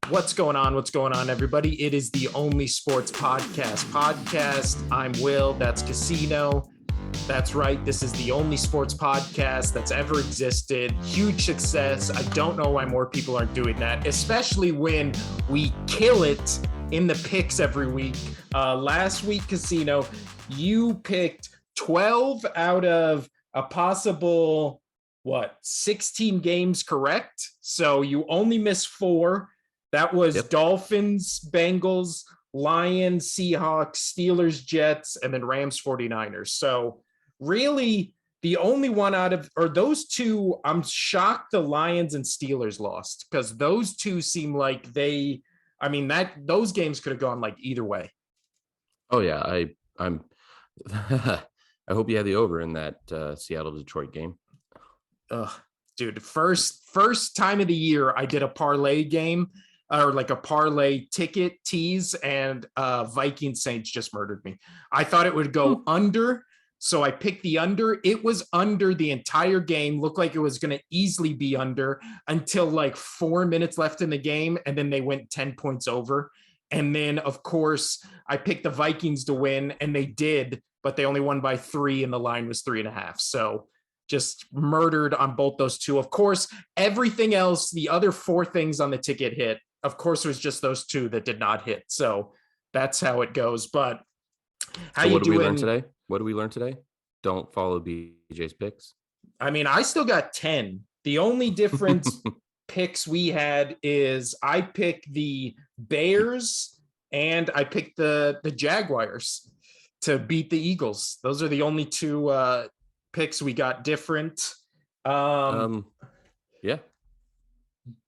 What's going on? What's going on, everybody? It is the Only Sports Podcast. I'm Will. That's Casino. That's right. This is the only sports podcast that's ever existed. Huge success. I don't know why more people aren't doing that, especially when we kill it in the picks every week. Last week, Casino, you picked 12 out of a possible, 16 games correct? So you only missed 4. That was Dolphins, Bengals, Lions, Seahawks, Steelers, Jets, and then Rams, 49ers. So really the only one out of, or those two, I'm shocked the Lions and Steelers lost because those two seem like those games could have gone like either way. Oh yeah. I'm I hope you had the over in that Seattle-Detroit game. Dude, first time of the year I did a parlay game or like a parlay ticket tease, and Viking Saints just murdered me. I thought it would go under, so I picked the under. It was under the entire game. Looked like it was going to easily be under until like 4 minutes left in the game, and then they went 10 points over. And then, of course, I picked the Vikings to win, and they did, but they only won by 3, and the line was 3.5. So just murdered on both those two. Of course, everything else, the other 4 things on the ticket hit. Of course, it was just those 2 that did not hit. So that's how it goes. But what did we learn today? What did we learn today? Don't follow BJ's picks. I mean, I still got 10. The only difference picks we had is I picked the Bears and I picked the Jaguars to beat the Eagles. Those are the only 2 picks we got different. Yeah.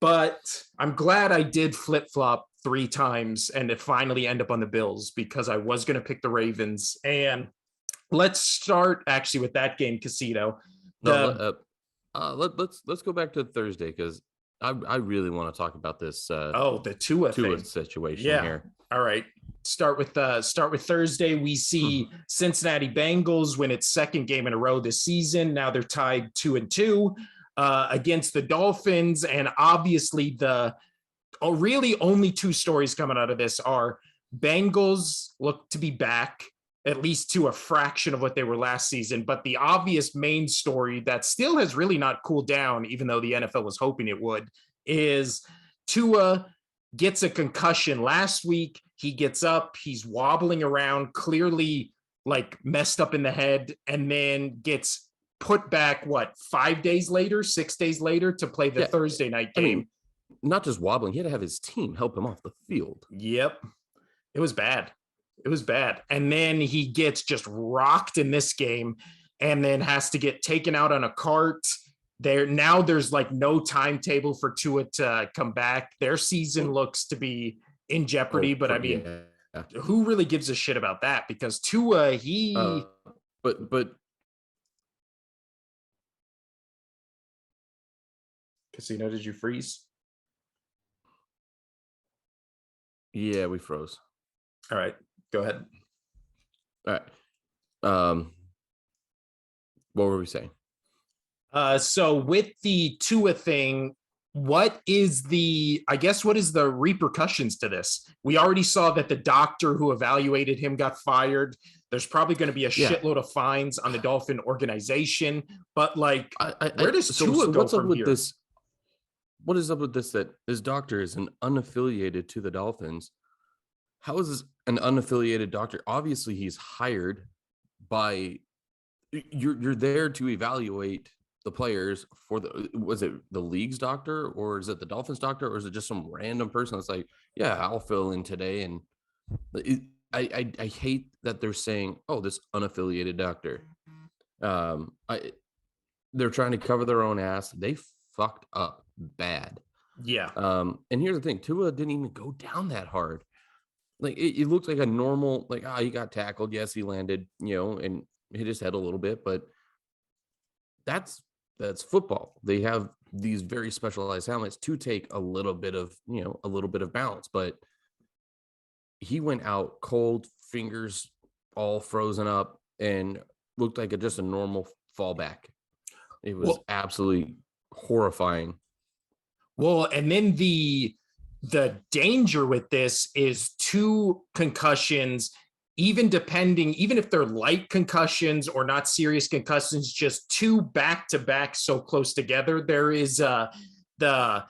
But I'm glad I did flip-flop 3 times and it finally end up on the Bills because I was going to pick the Ravens. And let's start actually with that game, Casino. Let's go back to Thursday because I really want to talk about this. The Tua situation here. All right. Start with Thursday. We see Cincinnati Bengals win its 2nd game in a row this season. Now they're tied 2-2 against the Dolphins. And obviously really only 2 stories coming out of this are Bengals look to be back, at least to a fraction of what they were last season. But the obvious main story that still has really not cooled down, even though the NFL was hoping it would, is Tua gets a concussion last week. He gets up, he's wobbling around, clearly like messed up in the head, and then gets put back, 6 days later to play the Thursday night game. I mean, not just wobbling, he had to have his team help him off the field. Yep. It was bad. And then he gets just rocked in this game and then has to get taken out on a cart. There's like no timetable for Tua to come back. Their season looks to be in jeopardy, but I mean, who really gives a shit about that? Because Tua, but Casino, did you freeze? Yeah, we froze. All right, go ahead. All right. What were we saying? So with the Tua thing, what is the repercussions to this? We already saw that the doctor who evaluated him got fired. There's probably going to be a shitload of fines on the Dolphin organization. But like, where does Tua go from here? What is up with this? That this doctor is an unaffiliated to the Dolphins. How is this an unaffiliated doctor? Obviously, he's hired by. You're there to evaluate the players for was it the league's doctor, or is it the Dolphins doctor, or is it just some random person that's like, yeah, I'll fill in today? And I hate that they're saying, oh, this unaffiliated doctor. They're trying to cover their own ass. They fucked up bad. Yeah. And here's the thing: Tua didn't even go down that hard. Like it looked like a normal, he got tackled. Yes, he landed, and hit his head a little bit, but that's football. They have these very specialized helmets to take a little bit of balance, but he went out cold, fingers all frozen up, and looked like just a normal fallback. It was absolutely horrifying. Well, and then the the danger with this is 2 concussions, even if they're light concussions or not serious concussions, just 2 back-to-back so close together. There is the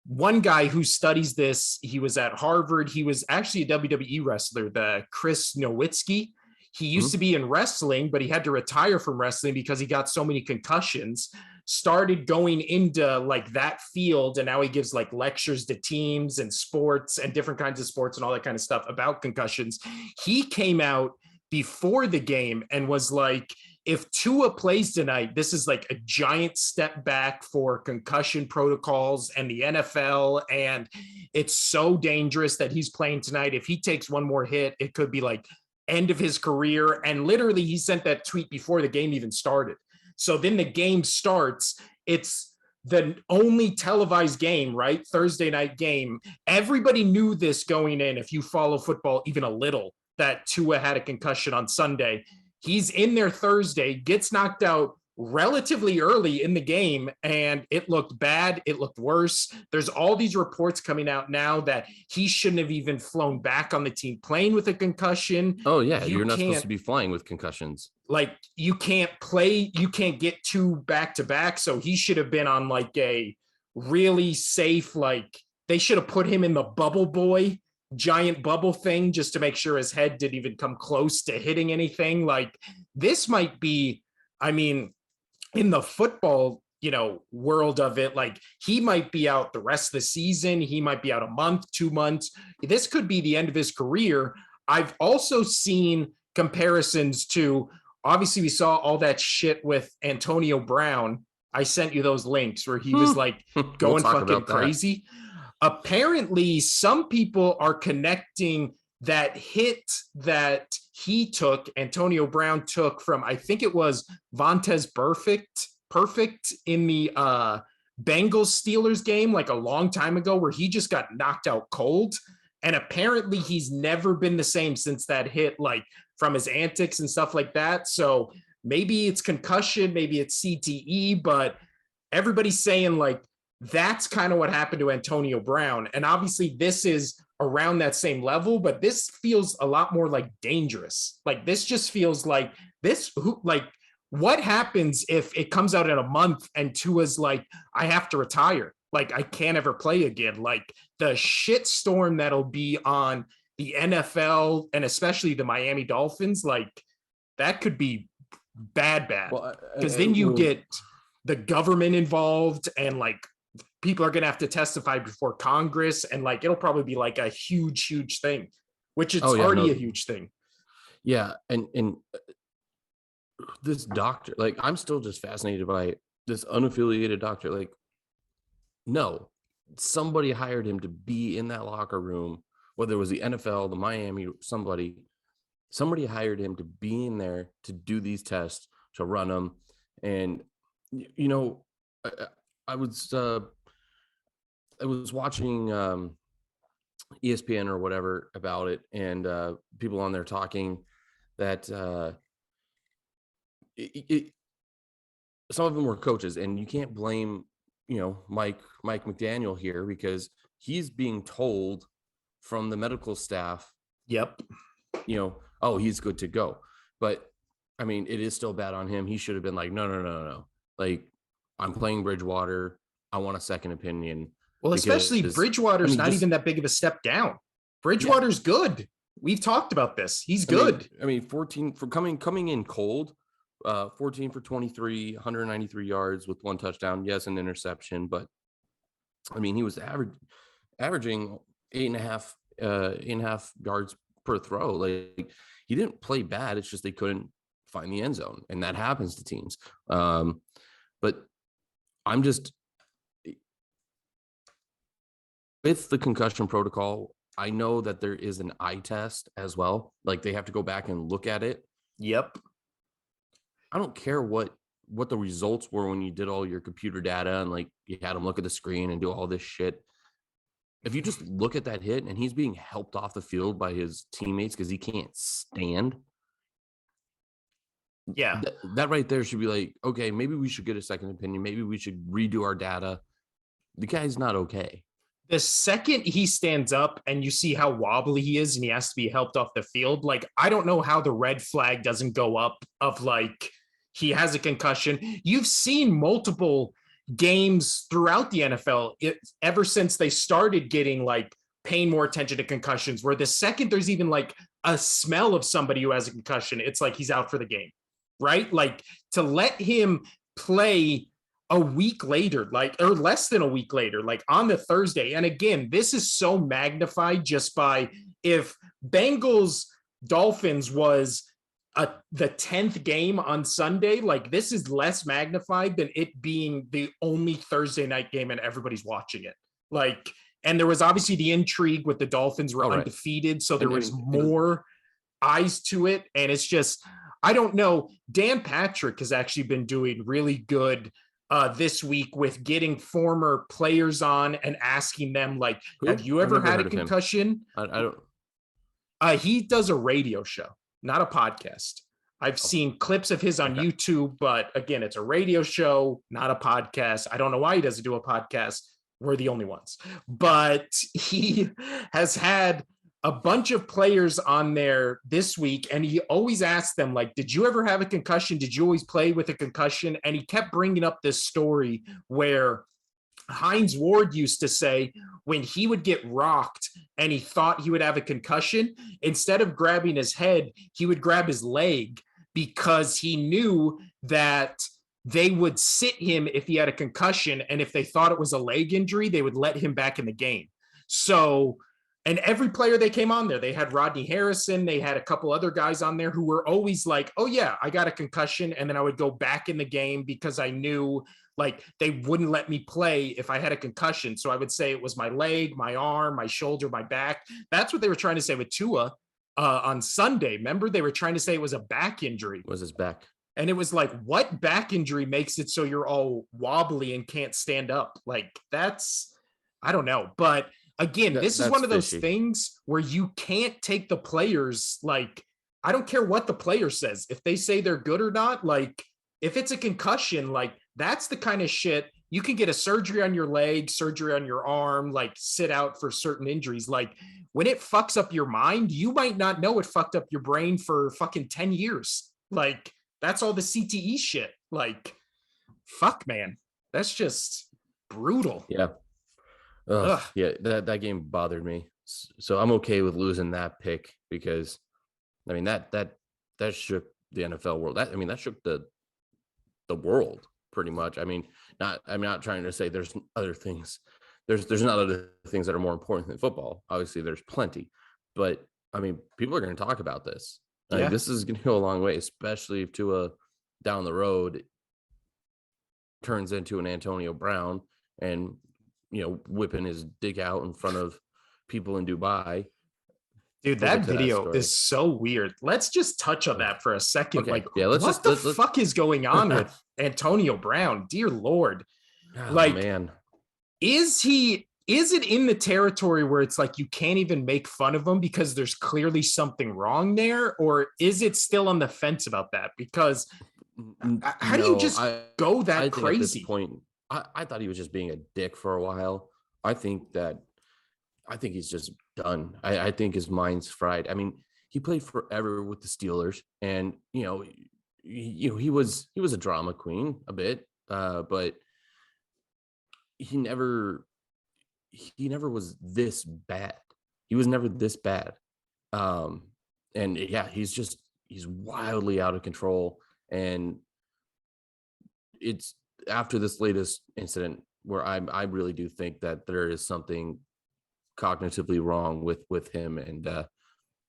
one guy who studies this. He was at Harvard. He was actually a WWE wrestler, the Chris Nowitzki. He used to be in wrestling, but he had to retire from wrestling because he got so many concussions, started going into like that field. And now he gives like lectures to teams and sports and different kinds of sports and all that kind of stuff about concussions. He came out before the game and was like, if Tua plays tonight, this is like a giant step back for concussion protocols and the NFL. And it's so dangerous that he's playing tonight. If he takes one more hit, it could be like end of his career. And literally he sent that tweet before the game even started. So then the game starts. It's the only televised game, right? Thursday night game. Everybody knew this going in. If you follow football even a little, that Tua had a concussion on Sunday. He's in there Thursday, gets knocked out relatively early in the game, and it looked bad. It looked worse. There's all these reports coming out now that he shouldn't have even flown back on the team playing with a concussion. Oh, yeah. You're not supposed to be flying with concussions. Like, you can't play, you can't get 2 back-to-back. So he should have been on like a really safe, like they should have put him in the bubble boy giant bubble thing just to make sure his head didn't even come close to hitting anything. Like, this might be, I mean, in the football, world of it, like he might be out the rest of the season. He might be out a month, 2 months. This could be the end of his career. I've also seen comparisons to, obviously we saw all that shit with Antonio Brown. I sent you those links where he was like going fucking crazy. Apparently, some people are connecting that hit that Antonio Brown took from, I think it was Vontaze Perfect in the Bengals Steelers game, like a long time ago, where he just got knocked out cold. And apparently he's never been the same since that hit, like from his antics and stuff like that. So maybe it's concussion, maybe it's CTE, but everybody's saying like, that's kind of what happened to Antonio Brown. And obviously this is around that same level, but this feels a lot more like dangerous. Like, this just feels like what happens if it comes out in a month and Tua's like, I have to retire. Like, I can't ever play again. Like, the shit storm that'll be on the NFL and especially the Miami Dolphins, like that could be bad. Because then you get the government involved and like people are going to have to testify before Congress, and like it'll probably be like a huge thing, which it's already a huge thing. Yeah. And this doctor, like, I'm still just fascinated by this unaffiliated doctor. Like, no, somebody hired him to be in that locker room, whether it was the NFL, the Miami, somebody hired him to be in there to do these tests, to run them. And, I was watching ESPN or whatever about it, and people on there talking that some of them were coaches, and you can't blame Mike McDaniel here, because he's being told from the medical staff, oh, he's good to go. But I mean, it is still bad on him. He should have been like, no. Like, I'm playing Bridgewater. I want a second opinion. Well, especially Bridgewater's not even that big of a step down. Bridgewater's good. We've talked about this. He's good. 14 for coming in cold, 14 for 23, 193 yards with 1 touchdown. Yes, an interception, but I mean, he was averaging 8.5 yards per throw. Like, he didn't play bad. It's just they couldn't find the end zone, and that happens to teams. But I'm just, with the concussion protocol, I know that there is an eye test as well. Like, they have to go back and look at it. Yep. I don't care what the results were when you did all your computer data and like you had him look at the screen and do all this shit. If you just look at that hit and he's being helped off the field by his teammates because he can't stand. Yeah. That right there should be like, okay, maybe we should get a second opinion. Maybe we should redo our data. The guy's not okay. The second he stands up and you see how wobbly he is and he has to be helped off the field, like, I don't know how the red flag doesn't go up of like, he has a concussion. You've seen multiple games throughout the NFL ever since they started getting like paying more attention to concussions, where the second there's even like a smell of somebody who has a concussion, it's like he's out for the game, right? Like, to let him play a week later, like, or less than a week later, like on the Thursday. And again, this is so magnified just by, if Bengals Dolphins was the 10th game on Sunday, like, this is less magnified than it being the only Thursday night game and everybody's watching it. Like, and there was obviously the intrigue with the Dolphins were undefeated. So there was more eyes to it. And it's just, I don't know. Dan Patrick has actually been doing really good this week with getting former players on and asking them, like, have you ever had a concussion? I don't. He does a radio show, not a podcast. I've seen clips of his on YouTube, but again, it's a radio show, not a podcast. I don't know why he doesn't do a podcast. We're the only ones. But he has had a bunch of players on there this week, and he always asked them, like, did you ever have a concussion? Did you always play with a concussion? And he kept bringing up this story where Hines Ward used to say when he would get rocked and he thought he would have a concussion, instead of grabbing his head, he would grab his leg, because he knew that they would sit him if he had a concussion. And if they thought it was a leg injury, they would let him back in the game. So, and every player they came on there, they had Rodney Harrison, they had a couple other guys on there who were always like, oh yeah, I got a concussion. And then I would go back in the game because I knew like they wouldn't let me play if I had a concussion. So I would say it was my leg, my arm, my shoulder, my back. That's what they were trying to say with Tua on Sunday. Remember, they were trying to say it was a back injury. It was his back. And it was like, what back injury makes it so you're all wobbly and can't stand up? Like, that's, I don't know. But again, this is one of those things where you can't take the players. Like, I don't care what the player says. If they say they're good or not, like, if it's a concussion, like, that's the kind of shit you can get a surgery on your leg, surgery on your arm, like sit out for certain injuries. Like, when it fucks up your mind, you might not know it fucked up your brain for fucking 10 years. Like, that's all the CTE shit. Like, fuck, man. That's just brutal. Yeah. Ugh. Yeah, that game bothered me. So I'm okay with losing that pick because, I mean, that shook the NFL world. That shook the world pretty much. I'm not trying to say there's other things. There's not other things that are more important than football. Obviously, there's plenty. But, I mean, people are going to talk about this. Yeah. This is going to go a long way, especially if Tua down the road turns into an Antonio Brown and, whipping his dick out in front of people in Dubai. Dude, that video is so weird. Let's just touch on that for a second. Okay. Like, yeah, what the fuck is going on with Antonio Brown? Dear Lord. Oh, like, man. Is it in the territory where it's like you can't even make fun of him because there's clearly something wrong there? Or is it still on the fence about that? Because how do you just go that crazy? At this point, I thought he was just being a dick for a while. I think he's just done. I think his mind's fried. I mean, he played forever with the Steelers, and he was a drama queen a bit, but he never was this bad. He was never this bad. And yeah, he's wildly out of control. And it's after this latest incident where I really do think that there is something cognitively wrong with him. And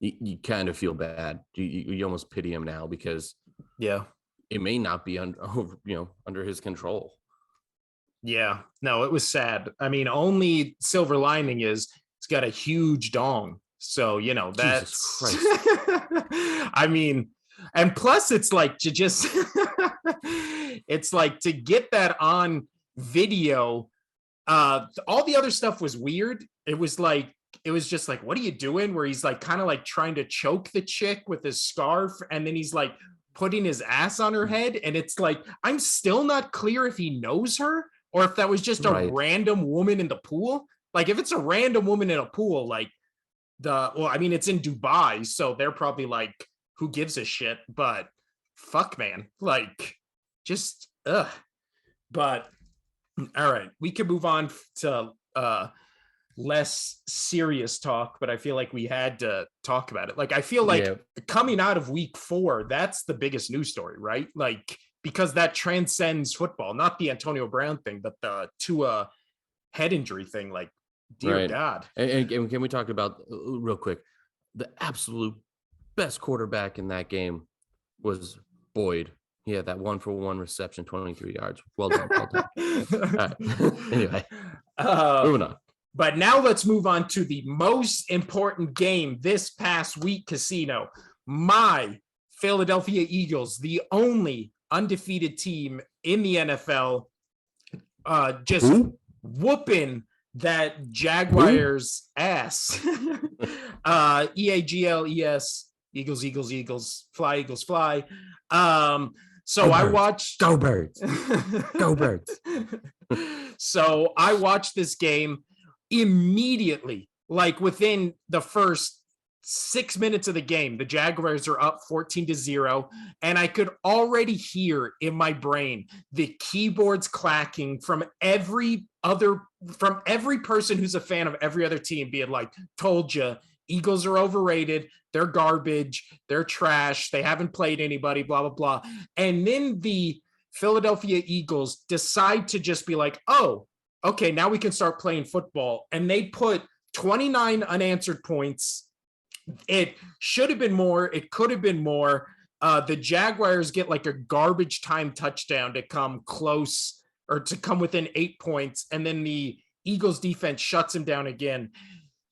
you kind of feel bad. You almost pity him now because it may not be under his control. Yeah, no, it was sad. I mean, only silver lining is it's got a huge dong. So, that's, I mean, and plus it's like to just, it's like to get that on video. All the other stuff was weird. It was just like, what are you doing? Where he's like, kind of like trying to choke the chick with his scarf. And then he's like putting his ass on her head. And it's like, I'm still not clear if he knows her or if that was just a random woman in the pool. Like if it's a random woman in a pool, like it's in Dubai, so they're probably like, who gives a shit? But fuck, man, like just But all right, we can move on to less serious talk, but I feel like we had to talk about it. Like I feel like coming out of week 4, that's the biggest news story, right? Like because that transcends football, not the Antonio Brown thing, but the Tua head injury thing. Like, dear God. And can we talk about real quick? The absolute best quarterback in that game was Boyd. He had that 1-for-1 reception, 23 yards. Well done. Well done. All right. Anyway, moving on. But now let's move on to the most important game this past week, Casino. My Philadelphia Eagles, the only undefeated team in the NFL, just whooping that Jaguars ass. EAGLES, Eagles, Eagles, Eagles, fly, Eagles, fly. So I watched. Go Birds. Go Birds. So I watched this game immediately, like within the first 6 minutes of the game. The Jaguars are up 14-0, and I could already hear in my brain the keyboards clacking from every person who's a fan of every other team being like, told you, Eagles are overrated, they're garbage, they're trash, they haven't played anybody, blah, blah, blah. And then the Philadelphia Eagles decide to just be like, oh, okay, now we can start playing football. And they put 29 unanswered points. It should have been more. It could have been more. The Jaguars get like a garbage time touchdown to come close or to come within 8 points. And then the Eagles defense shuts him down again.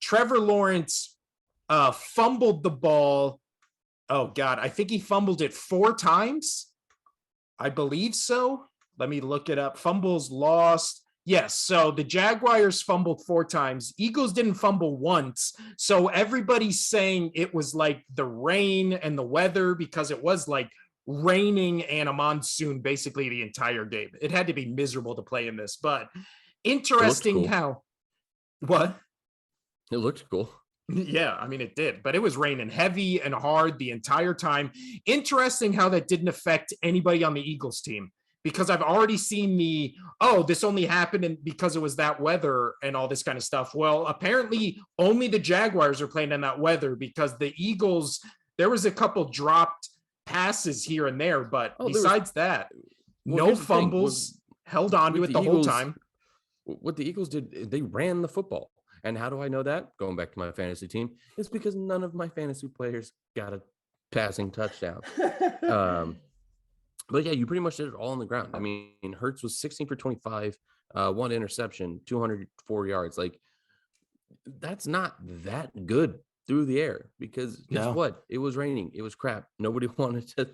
Trevor Lawrence fumbled the ball. Oh, God. I think he fumbled it 4 times. I believe so. Let me look it up. Fumbles lost. Yes, so the Jaguars fumbled 4 times. Eagles didn't fumble once. So everybody's saying it was like the rain and the weather, because it was like raining and a monsoon basically the entire game. It had to be miserable to play in this, but interesting how. What? It looked cool. Yeah, I mean, it did, but it was raining heavy and hard the entire time. Interesting how that didn't affect anybody on the Eagles team, because I've already seen this only happened because it was that weather and all this kind of stuff. Well, apparently only the Jaguars are playing in that weather, because the Eagles, there was a couple dropped passes here and there, but besides that, no fumbles, held on to it the whole time. What the Eagles did, they ran the football. And how do I know that? Going back to my fantasy team, it's because none of my fantasy players got a passing touchdown. But yeah, you pretty much did it all on the ground. I mean, Hurts was 16 for 25, 1 interception, 204 yards. Like, that's not that good through the air, because guess what? It was raining. It was crap. Nobody wanted to.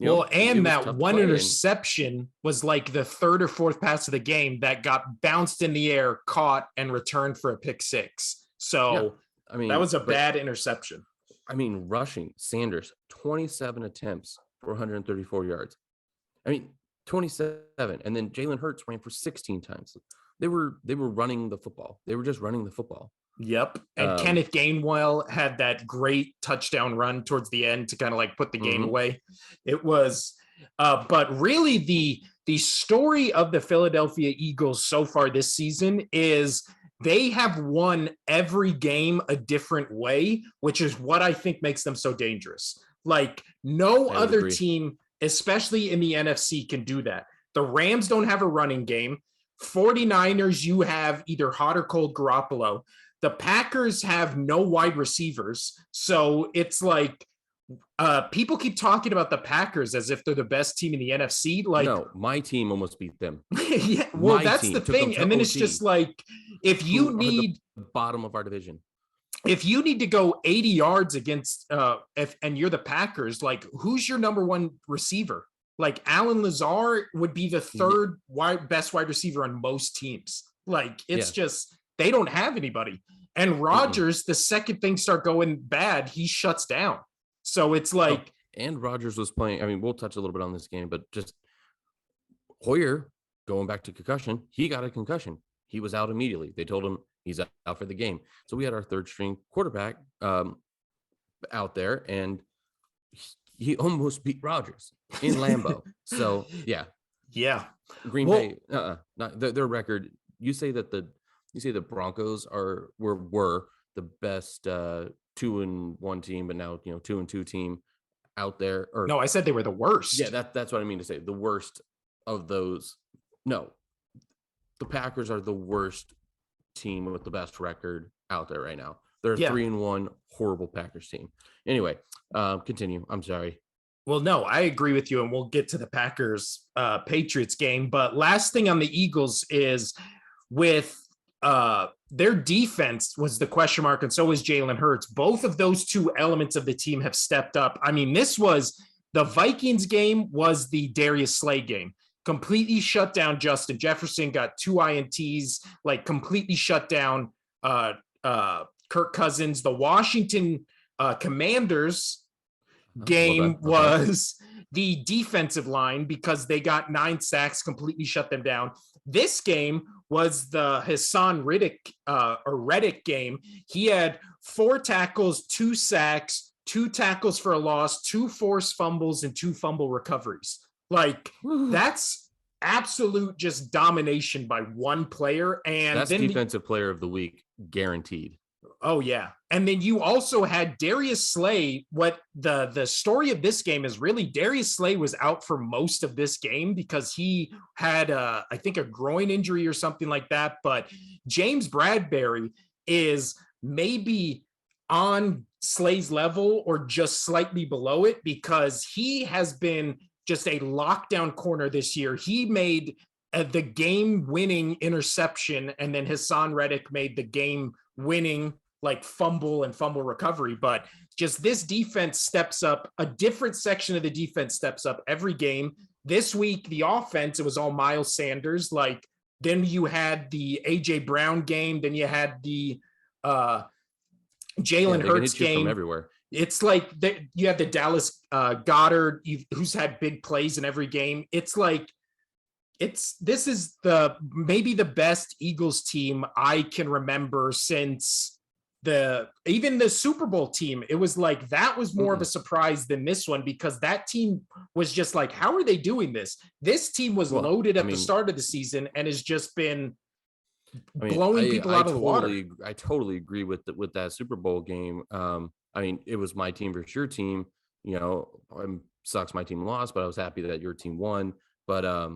And that one interception was like the 3rd or 4th pass of the game that got bounced in the air, caught, and returned for a pick 6. So I mean, that was a bad interception. I mean, rushing, Sanders, 27 attempts for 134 yards. I mean, 27. And then Jalen Hurts ran for 16 times. They were running the football. They were just running the football. Yep. And Kenneth Gainwell had that great touchdown run towards the end to kind of like put the game away. It was, but really the story of the Philadelphia Eagles so far this season is they have won every game a different way, which is what I think makes them so dangerous. Like no other team, especially in the NFC, can do that. The Rams don't have a running game. 49ers, you have either hot or cold Garoppolo. The Packers have no wide receivers. So it's like people keep talking about the Packers as if they're the best team in the NFC. Like, no, my team almost beat them. Yeah, well, that's the thing. And then it's just like, if you need the bottom of our division, if you need to go 80 yards against and you're the Packers, like who's your number 1 receiver? Like Alan Lazard would be the 3rd best wide receiver on most teams. Like it's just, they don't have anybody. And Rodgers, the second things start going bad, he shuts down. So it's like, and Rodgers was playing. I mean, we'll touch a little bit on this game, but just Hoyer, going back to concussion, he got a concussion. he was out immediately. They told him he's out for the game. So we had our third string quarterback out there, and he almost beat Rodgers in Lambeau. So yeah, Green Well, Bay, not their record. You say the Broncos were the best 2-1 team, but now 2-2 team out there. Or no, I said they were the worst. Yeah, that's what I mean to say. The worst of those. No, the Packers are the worst team with the best record out there right now. They're a 3-1 horrible Packers team. Anyway, continue. I'm sorry. Well, no, I agree with you, and we'll get to the Packers Patriots game. But last thing on the Eagles is with their defense was the question mark, and so was Jalen Hurts. Both of those two elements of the team have stepped up. I mean, this was the Vikings game was the Darius Slay game. Completely shut down Justin Jefferson, got 2 INTs, like completely shut down Kirk Cousins. The Washington Commanders game was the defensive line because they got 9 sacks, completely shut them down. This game was the Hassan Reddick game. He had 4 tackles, 2 sacks, 2 tackles for a loss, 2 forced fumbles, and 2 fumble recoveries. Like, that's absolute just domination by one player. And that's then defensive player of the week, guaranteed. Oh, yeah. And then you also had Darius Slay. What the story of this game is really Darius Slay was out for most of this game because he had, I think, a groin injury or something like that. But James Bradbury is maybe on Slay's level or just slightly below it because he has been just a lockdown corner this year. He made the game-winning interception, and then Hassan Reddick made the game-winning like fumble and fumble recovery. But just this defense steps up. A different section of the defense steps up every game. This week, the offense, it was all Miles Sanders. Like, then you had the AJ Brown game. Then you had the Jalen Hurts game from everywhere. It's like you have the Dallas Goddard, who's had big plays in every game. It's like, this is maybe the best Eagles team I can remember since even the Super Bowl team. It was like, that was more of a surprise than this one because that team was just like, how are they doing this? This team was loaded at the start of the season and has just been blowing people out of the water. I totally agree with that Super Bowl game. I mean, it was my team versus your team. Sucks my team lost, but I was happy that your team won. But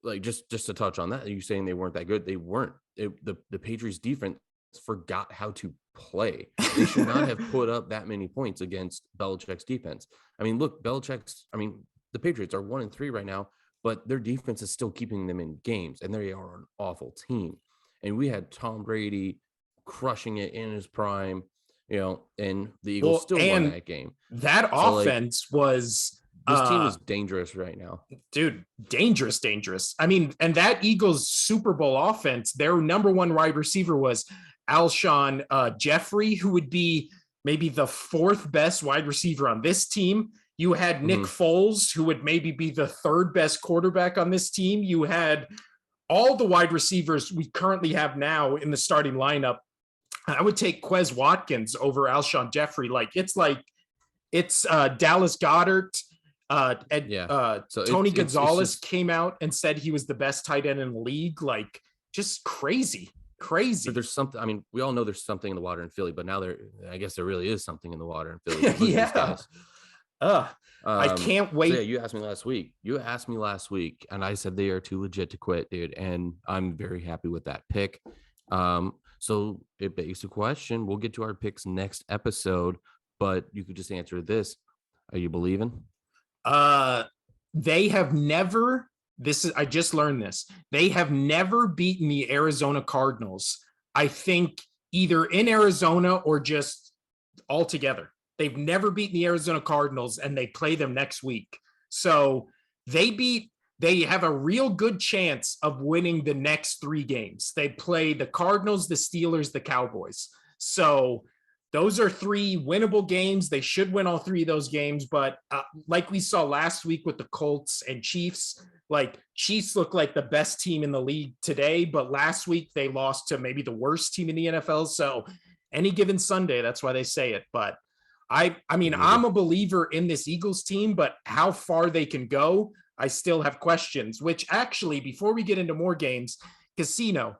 like just to touch on that, you saying they weren't that good? They weren't. The Patriots defense forgot how to play. They should not have put up that many points against Belichick's defense. I mean, look, the Patriots are 1-3 right now, but their defense is still keeping them in games, and they are an awful team. And we had Tom Brady crushing it in his prime. And the Eagles still won that game. That offense was... This team is dangerous right now. Dude, dangerous. I mean, and that Eagles Super Bowl offense, their number one wide receiver was Alshon Jeffrey, who would be maybe the 4th best wide receiver on this team. You had Nick Foles, who would maybe be the 3rd best quarterback on this team. You had all the wide receivers we currently have now in the starting lineup. I would take Quez Watkins over Alshon Jeffrey. It's Dallas Goedert. So Tony Gonzalez came out and said he was the best tight end in the league. Like, just crazy. So there's something. I mean, we all know there's something in the water in Philly, but now I guess there really is something in the water in Philly. Yeah. I can't wait. So yeah, you asked me last week, and I said they are too legit to quit, dude. And I'm very happy with that pick. So it begs the question. We'll get to our picks next episode, but you could just answer this: are you believing? They have never. I just learned this. They have never beaten the Arizona Cardinals. I think either in Arizona or just altogether. They've never beaten the Arizona Cardinals, and they play them next week. So they have a real good chance of winning the next 3 games. They play the Cardinals, the Steelers, the Cowboys. So those are 3 winnable games. They should win all 3 of those games. But like we saw last week with the Colts and Chiefs, like Chiefs look like the best team in the league today, but last week they lost to maybe the worst team in the NFL. So any given Sunday, that's why they say it. But I mean, I'm a believer in this Eagles team, but how far they can go, I still have questions, which actually, before we get into more games, Casino,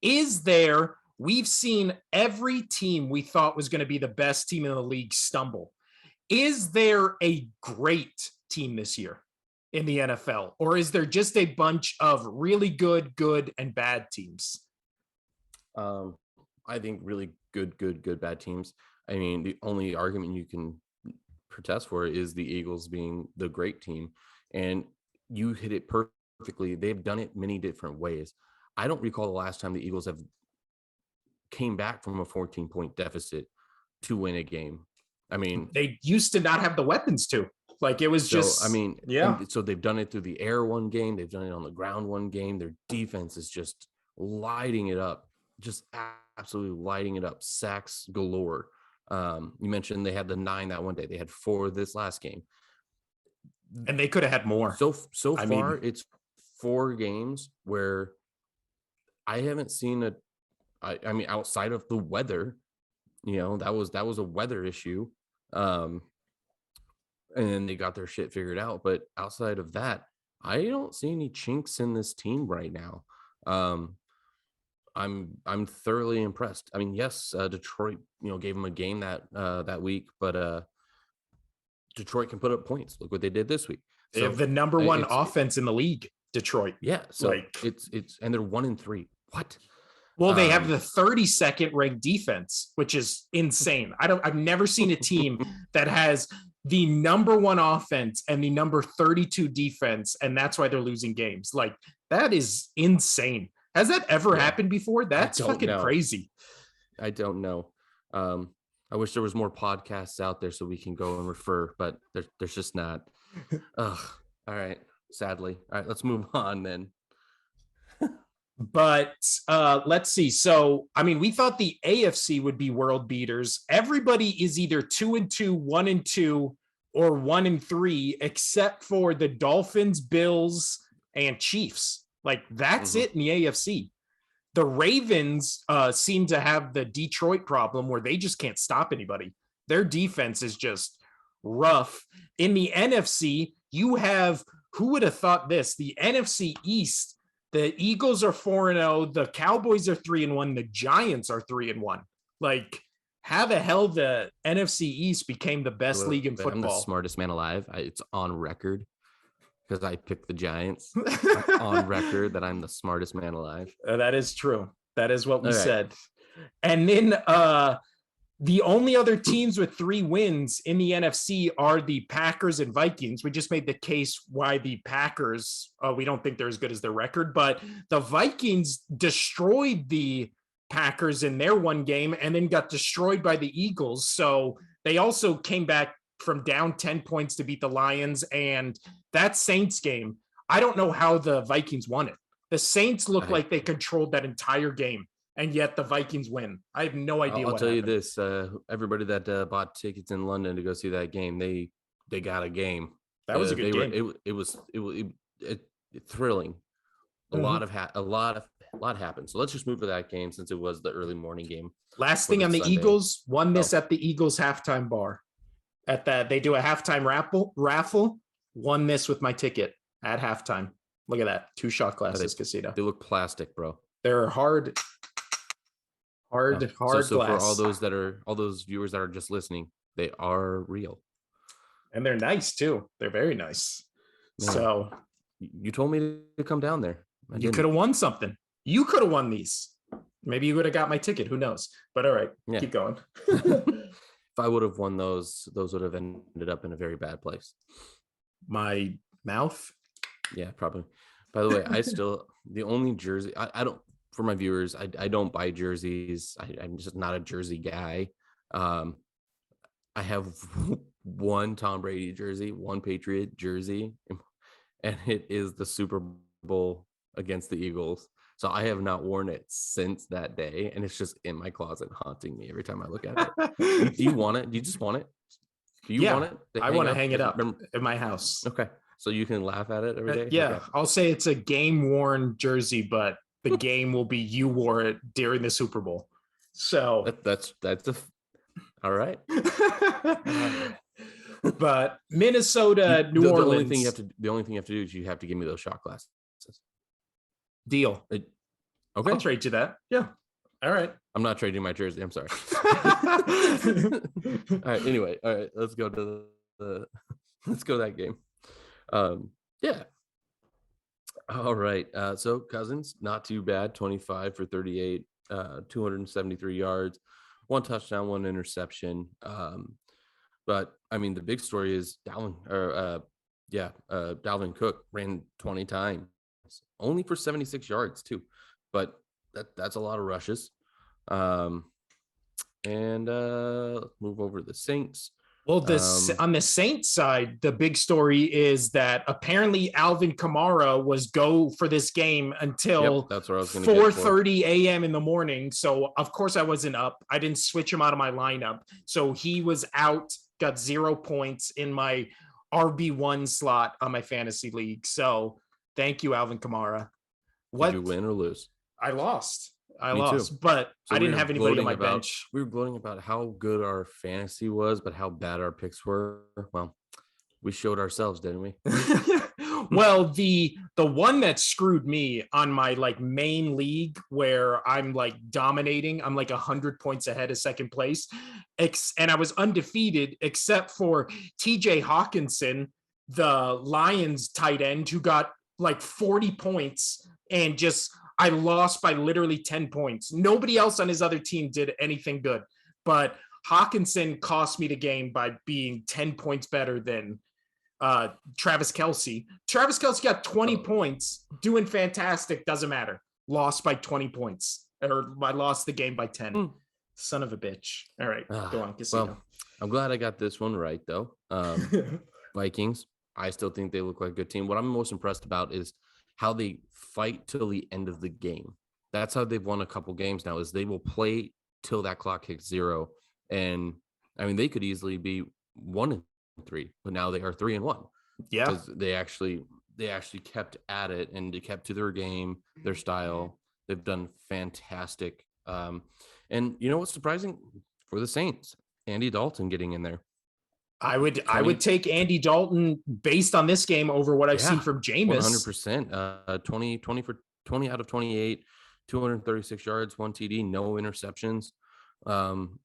is there, we've seen every team we thought was going to be the best team in the league stumble. Is there a great team this year in the NFL, or is there just a bunch of really good, and bad teams? I think really good, bad teams. I mean, the only argument you can protest for is the Eagles being the great team. And you hit it perfectly. They've done it many different ways. I don't recall the last time the Eagles have came back from a 14-point deficit to win a game. I mean, they used to not have the weapons to. Like it was just, I mean, yeah. So they've done it through the air one game. They've done it on the ground one game. Their defense is just lighting it up, just absolutely lighting it up. Sacks galore. You mentioned they had the 9 that one day. They had 4 this last game, and they could have had more. So far, it's 4 games where I haven't seen I mean, outside of the weather, that was a weather issue. And then they got their shit figured out. But outside of that, I don't see any chinks in this team right now. I'm thoroughly impressed. I mean, yes, Detroit, gave them a game that week, but Detroit can put up points. Look what they did this week. They have the number 1 offense in the league, Detroit. Yeah, so it's and they're 1-3. What? Well, they have the 32nd ranked defense, which is insane. I've never seen a team that has the number 1 offense and the number 32 defense, and that's why they're losing games. Like that is insane. Has that ever happened before? That's fucking crazy. I don't know. I wish there was more podcasts out there so we can go and refer, but there's just not. Ugh. All right. Sadly. All right, let's move on then. But let's see. So, I mean, we thought the AFC would be world beaters. Everybody is either 2-2, 1-2, or 1-3, except for the Dolphins, Bills, and Chiefs. Like that's it in the AFC. The Ravens seem to have the Detroit problem where they just can't stop anybody. Their defense is just rough. In the NFC, you have, who would have thought this? The NFC East, the Eagles are 4-0, the Cowboys are 3-1, the Giants are 3-1. Like, how the hell the NFC East became the best league in football? I'm the smartest man alive. It's on record. Because I picked the Giants on record that I'm the smartest man alive. That is true. That is what we said. And then the only other teams with 3 wins in the NFC are the Packers and Vikings. We just made the case why the Packers, we don't think they're as good as their record, but the Vikings destroyed the Packers in their one game and then got destroyed by the Eagles. So they also came back from down 10 points to beat the Lions. And that Saints game, I don't know how the Vikings won it. The Saints look like they controlled that entire game, and yet the Vikings win. I have no idea. I'll tell you this: everybody that bought tickets in London to go see that game, they got a game. That was a good game. It was thrilling. A lot happened. So let's just move to that game since it was the early morning game. Last thing on the Sunday. Eagles won this at the Eagles halftime bar. At that, they do a halftime raffle. Won this with my ticket at halftime. Look at that, 2 shot glasses, Casino. They look plastic, bro. They're hard So glass. for all those viewers that are just listening, they are real, and they're nice too. They're very nice. Man, so you told me to come down there. You could have won something. You could have won these. Maybe you would have got my ticket. Who knows? But all right, keep going. If I would have won those would have ended up in a very bad place. My mouth? Yeah, probably. By the way, the only jersey, I don't, for my viewers, I don't buy jerseys. I'm just not a jersey guy. I have one Tom Brady jersey, one Patriot jersey, and it is the Super Bowl against the Eagles. So I have not worn it since that day, and it's just in my closet haunting me every time I look at it. Do you want it? Do you just want it? Do you want it? I want to hang it up in my house. Okay. So you can laugh at it every day? Yeah, okay. I'll say it's a game-worn jersey, but the game will be you wore it during the Super Bowl. So that's all right. But Minnesota, New Orleans. The only thing you have to do is you have to give me those shot glasses. Deal. Okay. I'll trade you that. Yeah. All right. I'm not trading my jersey. I'm sorry. All right. Anyway, all right. Let's go to let's go to that game. Yeah. All right. So Cousins, not too bad. 25 for 38, 273 yards, 1 touchdown, 1 interception. But I mean, the big story is Dalvin Cook ran 20 times, only for 76 yards too. But that's a lot of rushes. And let's move over to the Saints. Well, on the Saints side, the big story is that apparently Alvin Kamara was go for this game until 4:30 a.m. in the morning. So of course I wasn't up. I didn't switch him out of my lineup. So he was out, got 0 points in my RB1 slot on my fantasy league. So thank you, Alvin Kamara. Did you win or lose? I lost. Me too. But so I didn't have anybody on my bench. We were gloating about how good our fantasy was, but how bad our picks were. Well, we showed ourselves, didn't we? Well, the one that screwed me on my like main league where I'm like dominating, I'm like 100 points ahead of second place, and I was undefeated except for TJ Hawkinson, the Lions tight end, who got like 40 points and just I lost by literally 10 points. Nobody else on his other team did anything good, but Hawkinson cost me the game by being 10 points better than Travis Kelce. Travis Kelce got 20 points, doing fantastic. Doesn't matter. Lost by 20 points, or I lost the game by 10. Son of a bitch. All right, go on, Casino. Well, I'm glad I got this one right, though. Vikings, I still think they look like a good team. What I'm most impressed about is how they fight till the end of the game. That's how they've won a couple games now, is they will play till that clock hits 0. And I mean, they could easily be 1-3, but now they are 3-1. Yeah. Because they actually kept at it and they kept to their game, their style. They've done fantastic. And you know what's surprising for the Saints? Andy Dalton getting in there. I would take Andy Dalton based on this game over what I've seen from Jameis. 100%. 20 out of 28, 236 yards, 1 TD, no interceptions. I'm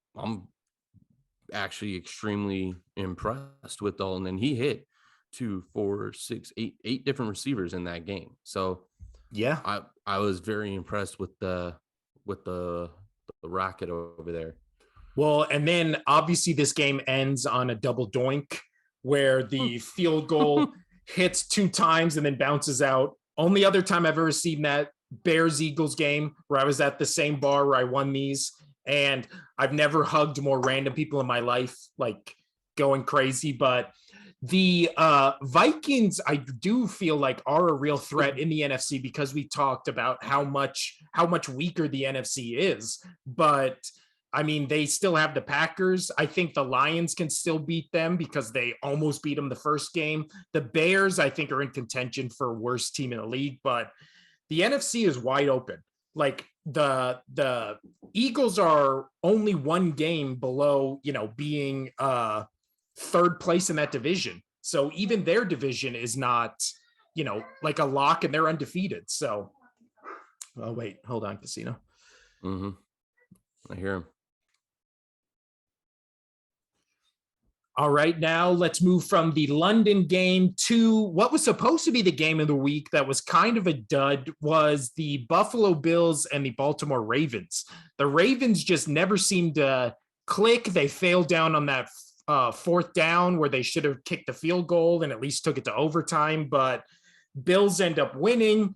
actually extremely impressed with Dalton, and he hit 2, 4, 6, 8 different receivers in that game. So yeah, I was very impressed with the racket over there. Well, and then obviously this game ends on a double doink where the field goal hits 2 times and then bounces out. Only other time I've ever seen that Bears-Eagles game where I was at the same bar where I won these. And I've never hugged more random people in my life, like going crazy. But the Vikings, I do feel like are a real threat in the NFC because we talked about how much weaker the NFC is. But I mean, they still have the Packers. I think the Lions can still beat them because they almost beat them the first game. The Bears, I think, are in contention for worst team in the league, but the NFC is wide open. Like the Eagles are only 1 game below, being third place in that division. So even their division is not, like a lock, and they're undefeated. So, oh wait, hold on, Casino. Mm-hmm. I hear him. All right, now let's move from the London game to what was supposed to be the game of the week that was kind of a dud, was the Buffalo Bills and the Baltimore Ravens. The Ravens just never seemed to click. They failed down on that 4th down where they should have kicked the field goal and at least took it to overtime, but Bills end up winning.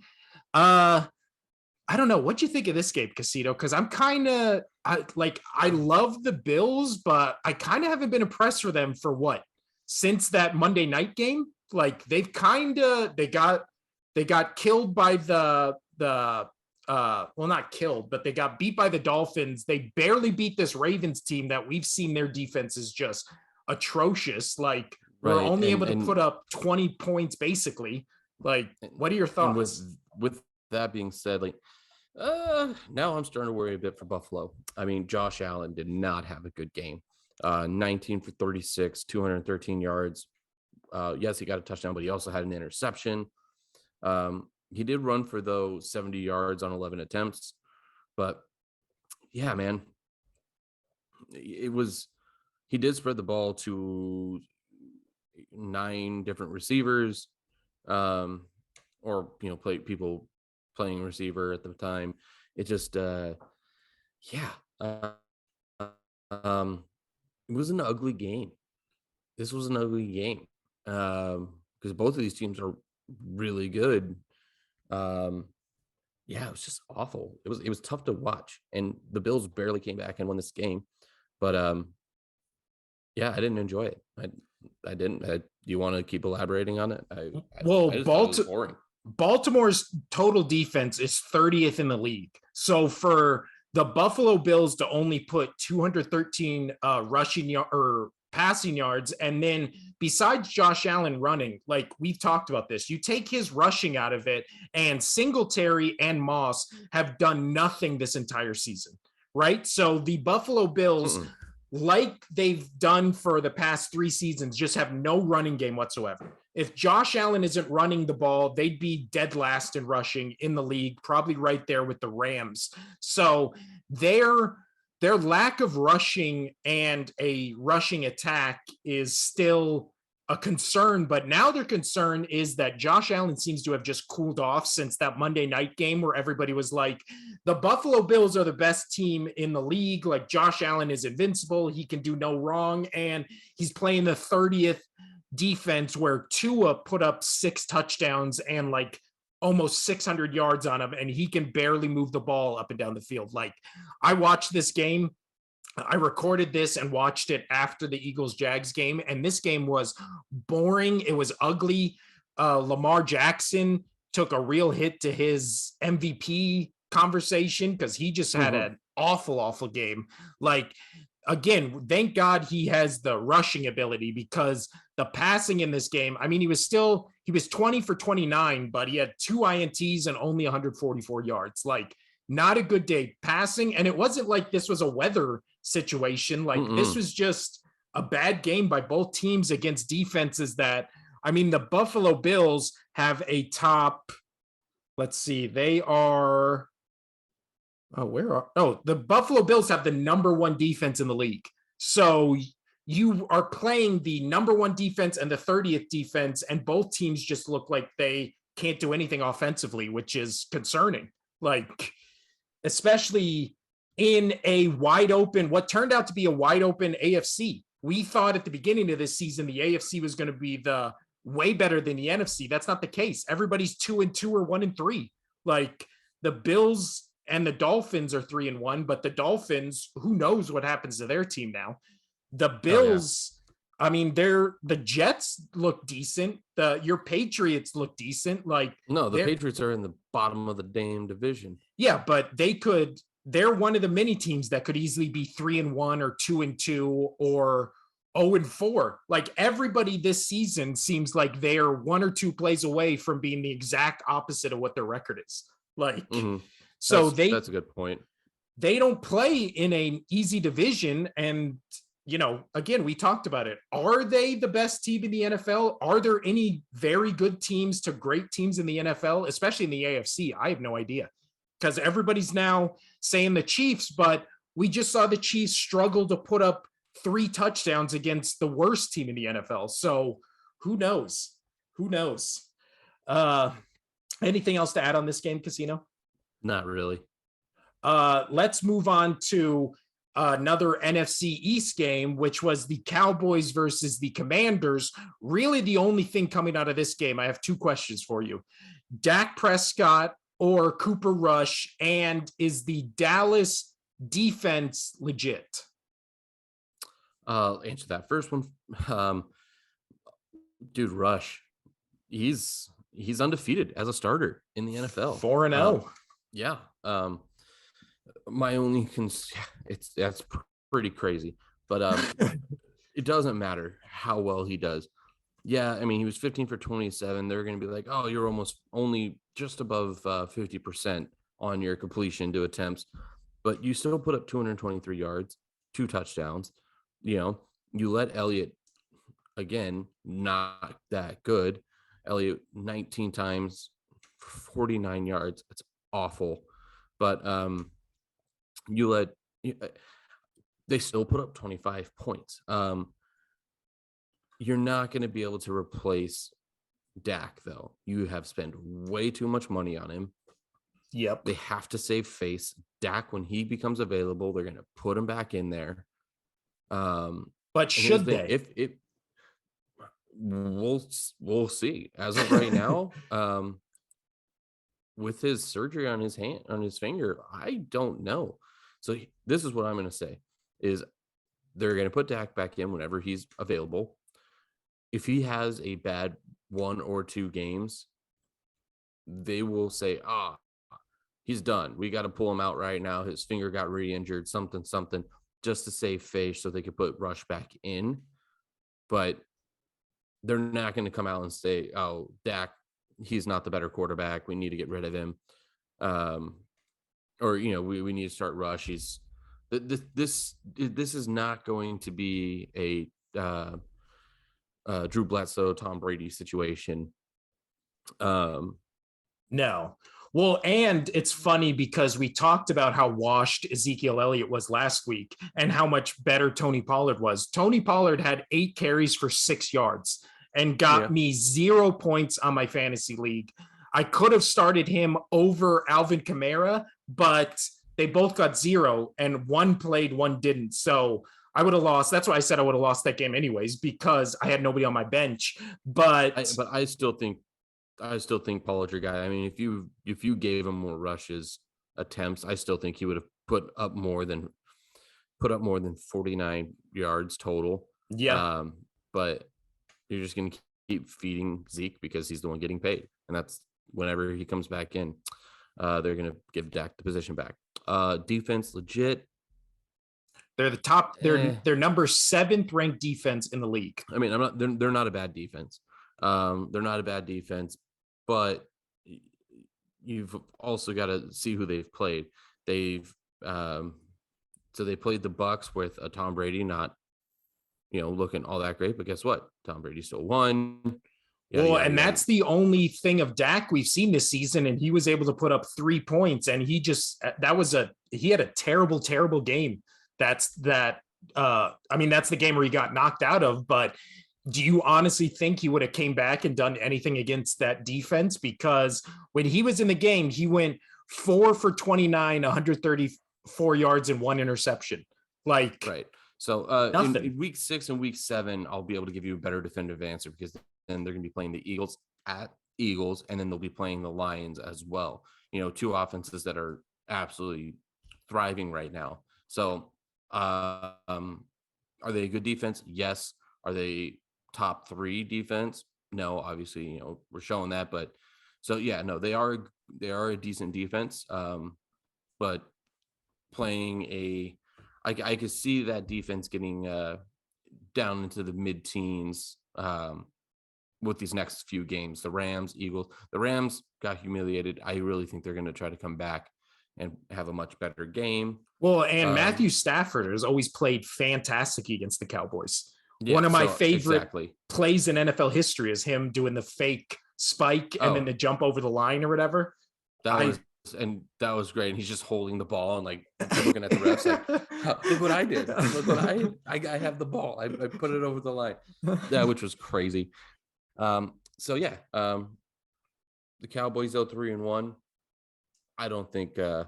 I don't know. What'd you think of this game, Casino? Because I'm kind of I love the Bills, but I kind of haven't been impressed with them for since that Monday night game. Like they got killed by the well, not killed, but they got beat by the Dolphins. They barely beat this Ravens team that we've seen their defense is just atrocious. Like, we're Right. only able to put up 20 points basically. Like, what are your And thoughts? with that being said, like now I'm starting to worry a bit for Buffalo. I mean, Josh Allen did not have a good game. 19 for 36, 213 yards. Yes, he got a touchdown, but he also had an interception. He did run for those 70 yards on 11 attempts. But yeah, man, he did spread the ball to 9 different receivers, or people playing receiver at the time. It just yeah, it was an ugly game. This was an ugly game because both of these teams are really good. Yeah, it was just awful. It was tough to watch, and the Bills barely came back and won this game. But yeah, I didn't enjoy it. I didn't. Do you want to keep elaborating on it? Well, I just thought it was boring. Baltimore's total defense is 30th in the league. So for the Buffalo Bills to only put 213 rushing or passing yards, and then besides Josh Allen running, like we've talked about this, you take his rushing out of it, and Singletary and Moss have done nothing this entire season, right? So the Buffalo Bills, like they've done for the past 3 seasons, just have no running game whatsoever. If Josh Allen isn't running the ball, they'd be dead last in rushing in the league, probably right there with the Rams. So their lack of rushing and a rushing attack is still a concern, but now their concern is that Josh Allen seems to have just cooled off since that Monday night game where everybody was like, the Buffalo Bills are the best team in the league. Like, Josh Allen is invincible. He can do no wrong. And he's playing the 30th defense where Tua put up 6 touchdowns and like almost 600 yards on him, and he can barely move the ball up and down the field. Like, I watched this game. I recorded this and watched it after the Eagles-Jags game, and this game was boring. It was ugly. Lamar Jackson took a real hit to his MVP conversation because he just had an awful game. Like, again, thank God he has the rushing ability, because the passing in this game, I mean, he was 20 for 29, but he had 2 INTs and only 144 yards. Like, not a good day passing. And it wasn't like this was a weather situation. Like, this was just a bad game by both teams against defenses that, I mean, the Buffalo Bills have a top, let's see, they are, the Buffalo Bills have the number 1 defense in the league. So you are playing the number 1 defense and the 30th defense, and both teams just look like they can't do anything offensively, which is concerning. Like, especially in a wide open, what turned out to be a wide open AFC. We thought at the beginning of this season, the AFC was going to be the way better than the NFC. That's not the case. Everybody's 2-2 or 1-3. Like, the Bills and the Dolphins are 3-1, but the Dolphins, who knows what happens to their team now? The Bills, I mean, the Jets look decent. Your Patriots look decent. Like, no, the Patriots are in the bottom of the damn division. Yeah, but they're one of the many teams that could easily be 3-1 or 2-2 or 0-4. Like, everybody this season seems like they are 1 or 2 plays away from being the exact opposite of what their record is. Like, so that's a good point. They don't play in an easy division. And, again, we talked about it. Are they the best team in the NFL? Are there any very good teams to great teams in the NFL, especially in the AFC? I have no idea, because everybody's now saying the Chiefs, but we just saw the Chiefs struggle to put up 3 touchdowns against the worst team in the NFL. So who knows? Anything else to add on this game, Casino? Not really. Let's move on to another NFC East game, which was the Cowboys versus the Commanders. Really, the only thing coming out of this game, I have 2 questions for you. Dak Prescott or Cooper Rush, and is the Dallas defense legit? I'll answer that first one. Dude, Rush, he's undefeated as a starter in the NFL. 4-0. Yeah. My only that's pretty crazy, but it doesn't matter how well he does. Yeah, I mean, he was 15 for 27. They're going to be like, oh, you're almost only just above 50% on your completion to attempts, but you still put up 223 yards, 2 touchdowns. You know, you let Elliott, again, not that good. Elliott 19 times, 49 yards. It's awful. But you let, they still put up 25 points. You're not going to be able to replace Dak, though. You have spent way too much money on him. Yep. They have to save face. Dak, when he becomes available, they're going to put him back in there. But should they? If we'll see. As of right now, with his surgery on his hand, on his finger, I don't know. So this is what I'm going to say: is they're going to put Dak back in whenever he's available. If he has a bad 1 or 2 games, they will say, he's done. We got to pull him out right now. His finger got re-injured, something, just to save face so they could put Rush back in. But they're not going to come out and say, oh, Dak, he's not the better quarterback. We need to get rid of him. Or, we need to start Rush. This is not going to be a Drew Bledsoe, Tom Brady situation. No. Well, and it's funny because we talked about how washed Ezekiel Elliott was last week and how much better Tony Pollard was. Tony Pollard had 8 carries for 6 yards and got me 0 points on my fantasy league. I could have started him over Alvin Kamara, but they both got 0 and one played, one didn't. So I would have lost. That's why I said I would have lost that game anyways, because I had nobody on my bench. But I still think Pollard's your guy. I mean, if you gave him more rushes attempts, I still think he would have put up more than 49 yards total. Yeah. But you're just going to keep feeding Zeke because he's the one getting paid, and that's whenever he comes back in. They're going to give Dak the position back. Defense legit. They're the top. They're number 7th ranked defense in the league. I mean, they're not a bad defense. They're not a bad defense, but you've also got to see who they've played. They've so they played the Bucks with a Tom Brady not, looking all that great, but guess what? Tom Brady still won. And that's the only thing of Dak we've seen this season, and he was able to put up 3 points, and he had a terrible, terrible game. That's the game where he got knocked out of, but do you honestly think he would have came back and done anything against that defense? Because when he was in the game, he went 4 for 29, 134 yards and 1 interception. Right. So in week 6 and week 7, I'll be able to give you a better definitive answer, because then they're going to be playing the Eagles at Eagles, and then they'll be playing the Lions as well. 2 offenses that are absolutely thriving right now. So are they a good defense? Yes. Are they top 3 defense? No, obviously, we're showing that, but so yeah, no, they are a decent defense. But playing I could see that defense getting down into the mid-teens with these next few games. The Rams, Eagles. The Rams got humiliated. I really think they're going to try to come back and have a much better game. Well, and Matthew Stafford has always played fantastic against the Cowboys. Yeah, one of my favorite plays in NFL history is him doing the fake spike and then the jump over the line or whatever. That was great. And he's just holding the ball and looking at the refs like, look what I did. Look what I have the ball. I put it over the line. Yeah, which was crazy. So yeah, the Cowboys 3-1. I don't think that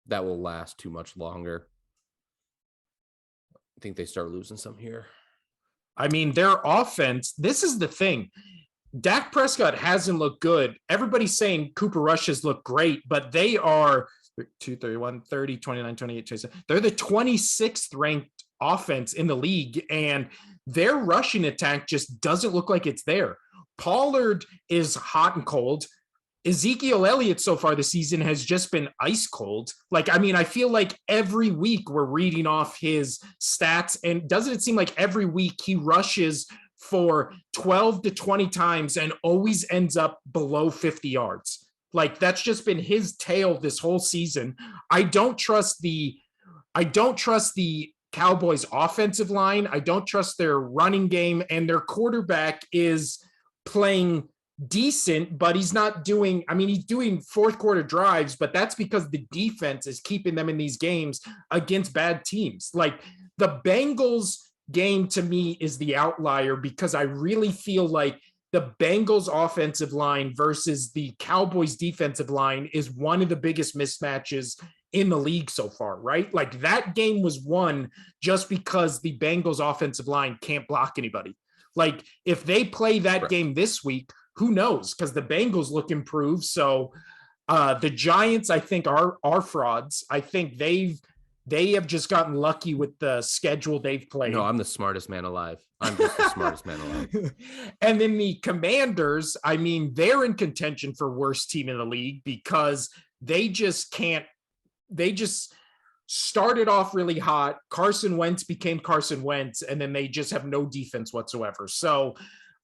will last too much longer. I think they start losing some here. I mean, their offense, this is the thing. Dak Prescott hasn't looked good. Everybody's saying Cooper Rush has looked great, but they are 231, 30, 29, 28, 27. They're the 26th ranked offense in the league, and their rushing attack just doesn't look like it's there. Pollard is hot and cold. Ezekiel Elliott so far this season has just been ice cold. Like, I mean, I feel like every week we're reading off his stats, and doesn't it seem like every week he rushes for 12 to 20 times and always ends up below 50 yards? Like, that's just been his tale this whole season. I don't trust the Cowboys offensive line. I don't trust their running game, and their quarterback is playing decent, but he's not doing, I mean, he's doing fourth quarter drives, but that's because the defense is keeping them in these games against bad teams. Like, the Bengals game to me is the outlier, because I really feel like the Bengals offensive line versus the Cowboys defensive line is one of the biggest mismatches in the league so far, right? Like, that game was won just because the Bengals offensive line can't block anybody. Like, if they play that game this week, who knows? Because the Bengals look improved. So the Giants, I think, are frauds. I think they have just gotten lucky with the schedule they've played. No, I'm the smartest man alive. I'm just the smartest man alive. And then the Commanders, I mean, they're in contention for worst team in the league because they just can't. They just started off really hot. Carson Wentz became Carson Wentz, and then they just have no defense whatsoever. So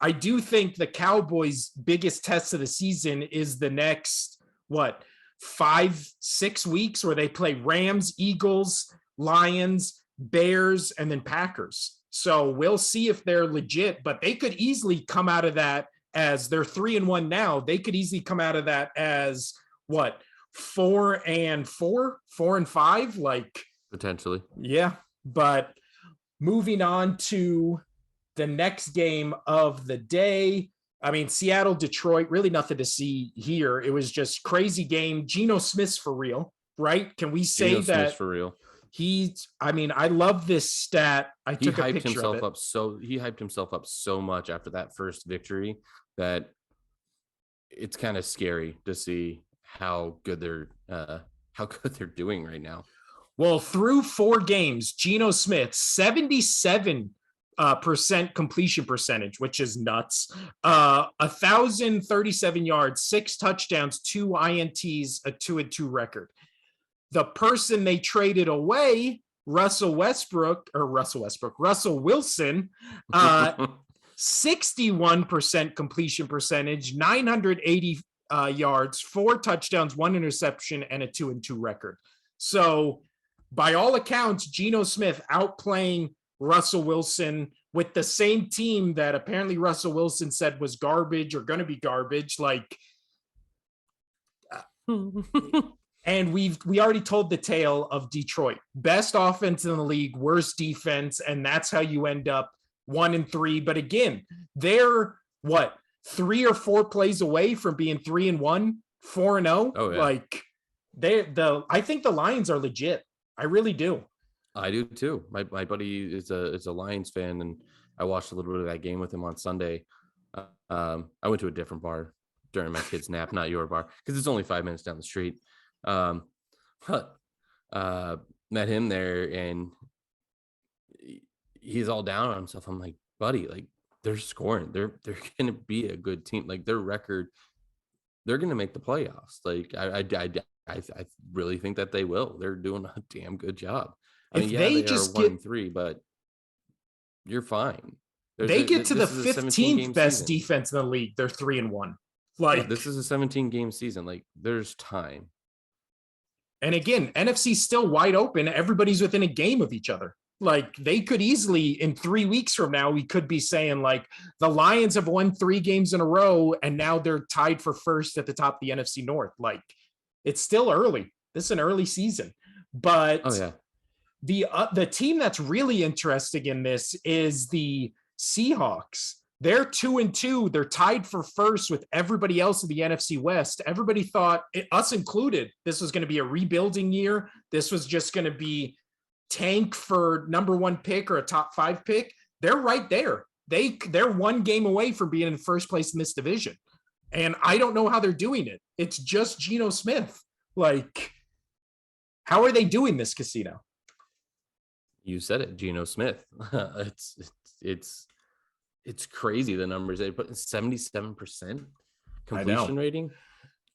I do think the Cowboys' biggest test of the season is the next, 5-6 weeks, where they play Rams, Eagles, Lions, Bears, and then Packers. So we'll see if they're legit, but they could easily come out of that as they're 3-1 now. They could easily come out of that as 4-4, 4-5, like potentially. Yeah. But moving on to the next game of the day, I mean, Seattle, Detroit, really nothing to see here. It was just crazy game. Geno Smith's for real, right? Can we say Geno that Smith's for real? I mean, I love this stat. I took a picture himself of it. He hyped himself up so much after that first victory that it's kind of scary to see how good they're doing right now. Well, through 4 games, Geno Smith, 77% completion percentage, which is nuts. 1,037 yards, 6 touchdowns, 2 INTs, a 2-2 record. The person they traded away, Russell Wilson, 61% completion percentage, 980 yards, 4 touchdowns, 1 interception, and a 2-2 record. So by all accounts, Geno Smith outplaying Russell Wilson with the same team that apparently Russell Wilson said was garbage or going to be garbage. Like, and we already told the tale of Detroit. Best offense in the league, worst defense, and that's how you end up 1-3. But again, they're 3 or 4 plays away from being 3-1, 4-0. Oh, yeah. Like, I think the Lions are legit. I really do. I do too. My buddy is a Lions fan, and I watched a little bit of that game with him on Sunday. I went to a different bar during my kid's nap, not your bar, because it's only 5 minutes down the street. But met him there, and he's all down on himself. I'm like, buddy, like, they're scoring. They're going to be a good team. Like, their record, they're going to make the playoffs. Like, I really think that they will. They're doing a damn good job. I mean, they just are 1-3, but you're fine. They get to the 15th best defense in the league. They're 3-1. Like, this is a 17-game season. Like, there's time. And again, NFC's still wide open. Everybody's within a game of each other. Like, they could easily, in 3 weeks from now, we could be saying, like, the Lions have won 3 games in a row, and now they're tied for first at the top of the NFC North. Like, it's still early. This is an early season. But the team that's really interesting in this is the Seahawks. They're 2-2. They're tied for first with everybody else in the NFC West. Everybody thought, us included, this was going to be a rebuilding year. This was just going to be tank for number 1 pick or a top 5 pick. They're right there. They're 1 game away from being in first place in this division. And I don't know how they're doing it. It's just Geno Smith. Like, how are they doing this, Casino? You said it, Geno Smith. It's crazy, the numbers they put. 77% completion rating.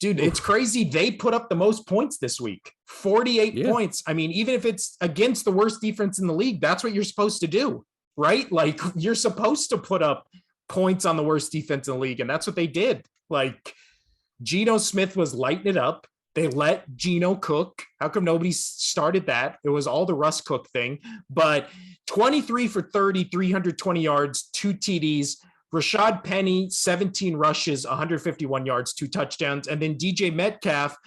Dude, it's crazy. They put up the most points this week, 48 points. I mean, even if it's against the worst defense in the league, that's what you're supposed to do, right? Like, you're supposed to put up points on the worst defense in the league, and that's what they did. Like, Geno Smith was lighting it up. They let Geno cook. How come nobody started that? It was all the Russ Cook thing. But 23 for 30, 320 yards, 2 TDs. Rashad Penny, 17 rushes, 151 yards, 2 touchdowns. And then DK Metcalf,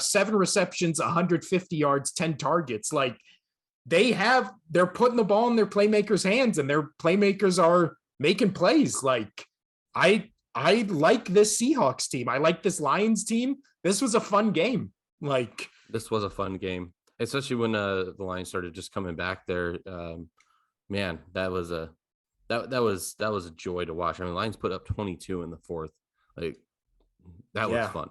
7 receptions, 150 yards, 10 targets. Like, they're putting the ball in their playmakers' hands, and their playmakers are making plays. Like, I like this Seahawks team. I like this Lions team. This was a fun game. Like, this was a fun game, especially when the Lions started just coming back there. Man, that was a joy to watch. I mean, Lions put up 22 in the fourth. Like, that was fun.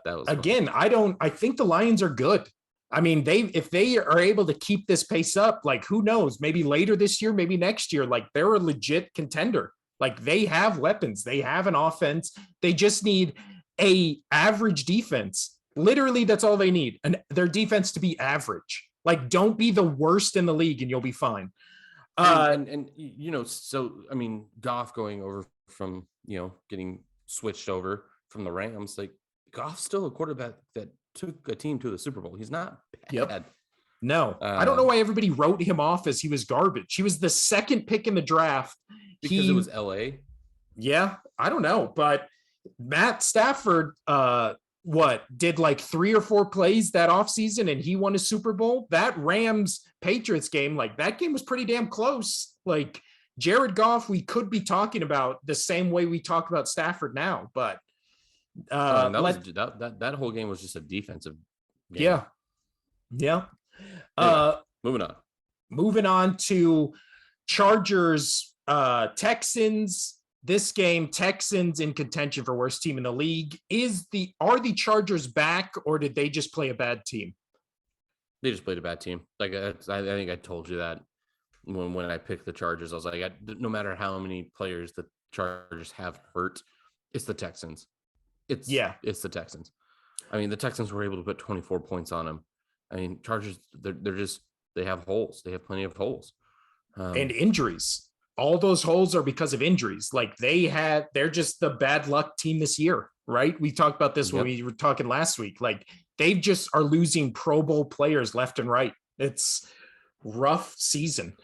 That was again fun. I think the Lions are good. I mean, if they are able to keep this pace up, like, who knows, maybe later this year, maybe next year, like, they're a legit contender. Like, they have weapons, they have an offense. They just need a average defense. Literally, that's all they need. And their defense to be average. Like, don't be the worst in the league and you'll be fine. And you know, so I mean, Goff going over from, you know, getting switched over from the Rams, like, Goff's still a quarterback that took a team to the Super Bowl. He's not bad. Yep. No, I don't know why everybody wrote him off as he was garbage. He was the second pick in the draft. Because it was LA. Yeah, I don't know, but Matt Stafford did like 3 or 4 plays that offseason, and he won a Super Bowl. That Rams Patriots game, like, that game was pretty damn close. Like, Jared Goff, we could be talking about the same way we talk about Stafford now, but that whole game was just a defensive game. Yeah. Anyway, moving on to Chargers, Texans. This game, Texans in contention for worst team in the league. Are the Chargers back, or did they just play a bad team? They just played a bad team. Like, I think I told you that when I picked the Chargers. I was like, no matter how many players the Chargers have hurt, it's the Texans. It's the Texans. I mean, the Texans were able to put 24 points on them. I mean, Chargers, they have holes. They have plenty of holes. And injuries. All those holes are because of injuries. Like, they're just the bad luck team this year, right? We talked about this when we were talking last week. Like, they just are losing Pro Bowl players left and right. It's rough season.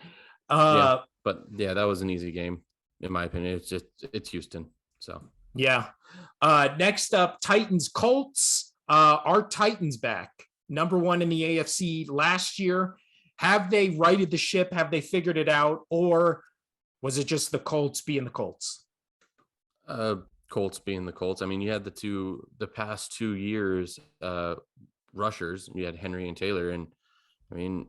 But that was an easy game, in my opinion. It's Houston. So next up, Titans Colts. Are Titans back? Number 1 in the AFC last year. Have they righted the ship? Have they figured it out? Or was it just the Colts being the Colts? Colts being the Colts. I mean, you had the past 2 years rushers. You had Henry and Taylor, and I mean,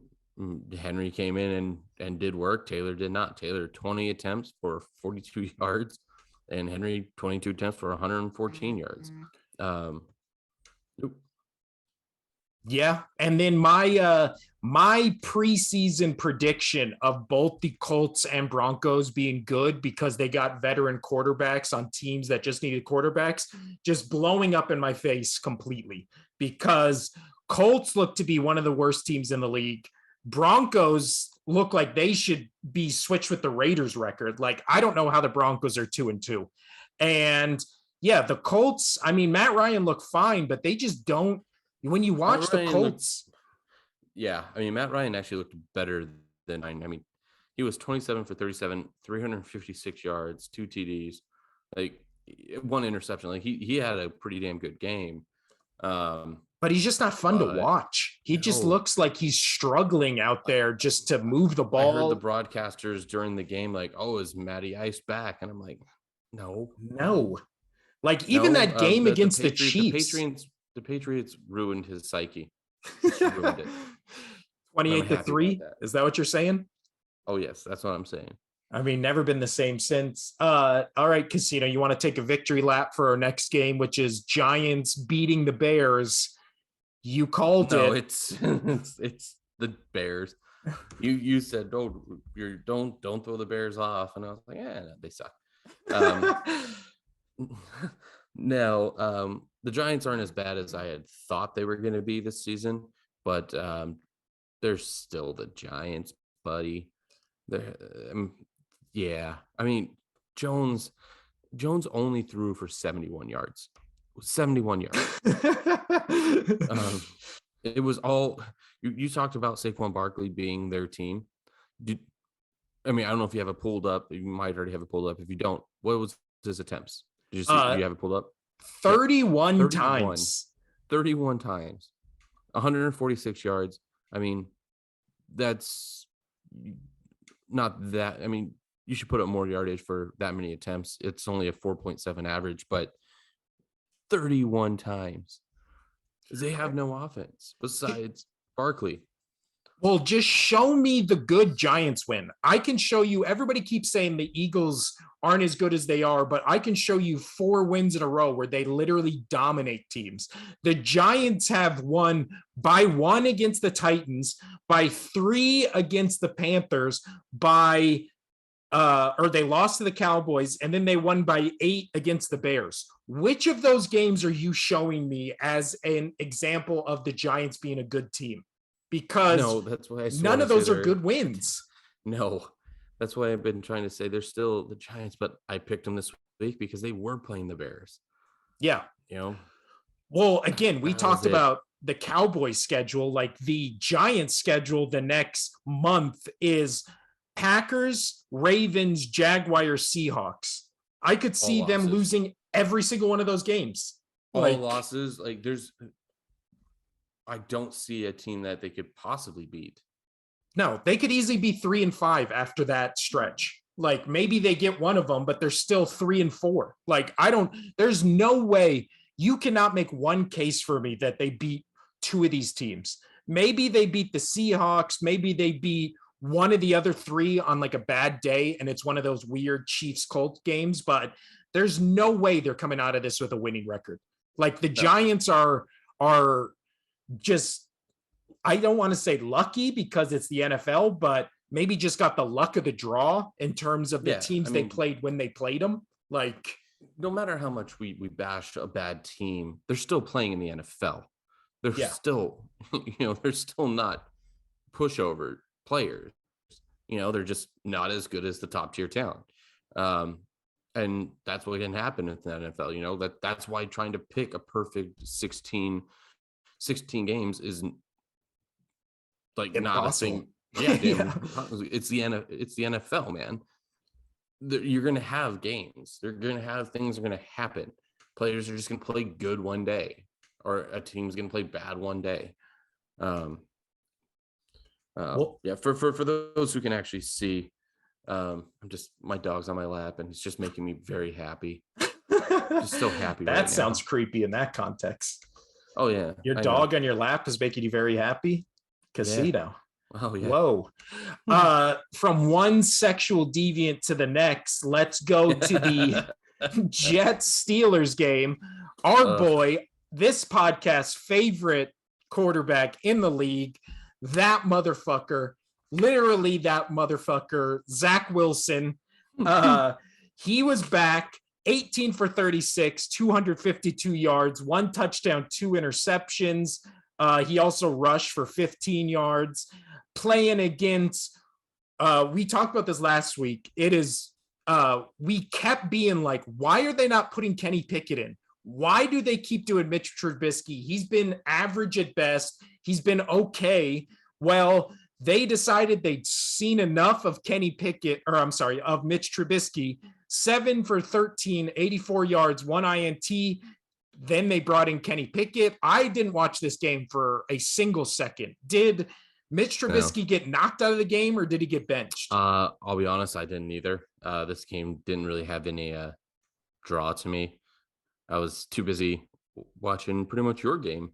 Henry came in and did work. Taylor did not. Taylor 20 attempts for 42 yards, and Henry 22 attempts for 114 yards. Yeah, and then my preseason prediction of both the Colts and Broncos being good because they got veteran quarterbacks on teams that just needed quarterbacks, just blowing up in my face completely, because Colts look to be one of the worst teams in the league. Broncos look like they should be switched with the Raiders record. Like, I don't know how the Broncos are 2-2. And yeah, the Colts, I mean, Matt Ryan looked fine, but they just don't. When you watch the Colts. I mean, Matt Ryan actually looked better than I mean, he was 27 for 37, 356 yards, 2 TDs, like 1 interception. Like, he had a pretty damn good game. But he's just not fun to watch. He just looks like he's struggling out there just to move the ball. I heard the broadcasters during the game like, "Oh, is Matty Ice back?" And I'm like, no. Like, even that game against the Chiefs. The Patriots ruined his psyche. 28-3. Is that what you're saying? Oh, yes, that's what I'm saying. I mean, never been the same since. All right, Casino, you want to take a victory lap for our next game, which is Giants beating the Bears. You called it. No, it's the Bears. You said, don't throw the Bears off, and I was like, yeah, they suck. Now, the Giants aren't as bad as I had thought they were going to be this season, but they're still the Giants, buddy. They're, yeah. I mean, Jones only threw for 71 yards. 71 yards. It was all you talked about Saquon Barkley being their team. I don't know if you have it pulled up. You might already have it pulled up. If you don't, what was his attempts? Did you see? Do you have it pulled up? 31 yeah. times. 31 times. 146 yards. I mean, that's not that. I mean, you should put up more yardage for that many attempts. It's only a 4.7 average, but 31 times. They have no offense besides Barkley. Well, just show me the good Giants win. I can show you, everybody keeps saying the Eagles aren't as good as they are, but I can show you 4 wins in a row where they literally dominate teams. The Giants have won by 1 against the Titans, by 3 against the Panthers, or they lost to the Cowboys, and then they won by 8 against the Bears. Which of those games are you showing me as an example of the Giants being a good team? Because that's why none of those are good wins. No, that's why I've been trying to say they're still the Giants, but I picked them this week because they were playing the Bears. Yeah. Well, again, we talked about the Cowboys schedule. Like the Giants schedule the next month is Packers, Ravens, Jaguars, Seahawks. I could see them losing every single one of those games. All losses. I don't see a team that they could possibly beat. No, they could easily be 3-5 after that stretch. Like maybe they get one of them, but they're still 3-4. There's no way. You cannot make one case for me that they beat 2 of these teams. Maybe they beat the Seahawks. Maybe they beat one of the other 3 on like a bad day, and it's one of those weird Chiefs-Colts games, but there's no way they're coming out of this with a winning record. Like the Giants are just, I don't want to say lucky because it's the NFL, but maybe just got the luck of the draw in terms of the teams they played when they played them. Like, no matter how much we bash a bad team, they're still playing in the NFL. They're still, they're still not pushover players. They're just not as good as the top tier talent. And that's what can happen in the NFL. That's why trying to pick a perfect 16 games isn't like impossible. Not a thing. Yeah. It's the NFL, man. You're going to have games. They're going to have things are going to happen. Players are just going to play good one day, or a team's going to play bad one day. For those who can actually see, my dog's on my lap and it's just making me very happy. Just so happy. That sounds creepy in that context. Oh yeah. Your dog on your lap is making you very happy. Casino. Yeah. Oh yeah. Whoa. From one sexual deviant to the next, let's go to the Jets Steelers game. Our boy, this podcast's favorite quarterback in the league, that motherfucker, literally that motherfucker, Zach Wilson. He was back 18 for 36, 252 yards, 1 touchdown, 2 interceptions. He also rushed for 15 yards. Playing against, we talked about this last week. It is, we kept being like, why are they not putting Kenny Pickett in? Why do they keep doing Mitch Trubisky? He's been average at best. He's been okay. Well, they decided they'd seen enough of of Mitch Trubisky. 7 for 13, 84 yards, 1 INT. Then they brought in Kenny Pickett. I didn't watch this game for a single second. Did Mitch Trubisky get knocked out of the game, or did he get benched? I'll be honest, I didn't either. This game didn't really have any draw to me. I was too busy watching pretty much your game.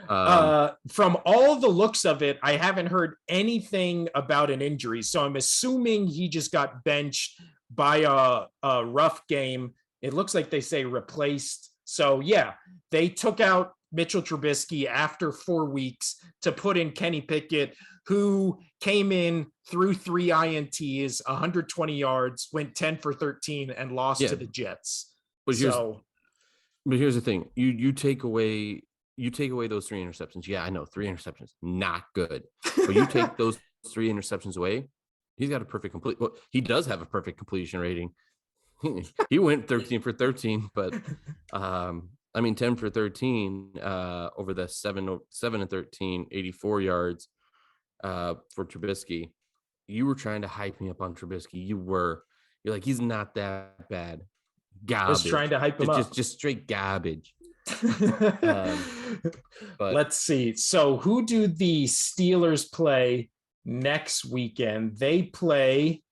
From all the looks of it, I haven't heard anything about an injury. So I'm assuming he just got benched by a rough game. It looks like they say replaced. So yeah, they took out Mitchell Trubisky after 4 weeks to put in Kenny Pickett, who came in through 3 INTs, 120 yards, went 10 for 13 and lost to the Jets. But So here's the thing. You take away those 3 interceptions. Yeah, I know 3 interceptions, not good. But you take those 3 interceptions away, he's got a perfect complete. Well, he does have a perfect completion rating. He went 13 for 13, but 10 for 13 over the 7 and 13, 84 yards for Trubisky. You were trying to hype me up on Trubisky. You're like, he's not that bad. was Garbage. trying to hype him up. Just straight garbage. But let's see. So who do the Steelers play next weekend? They play,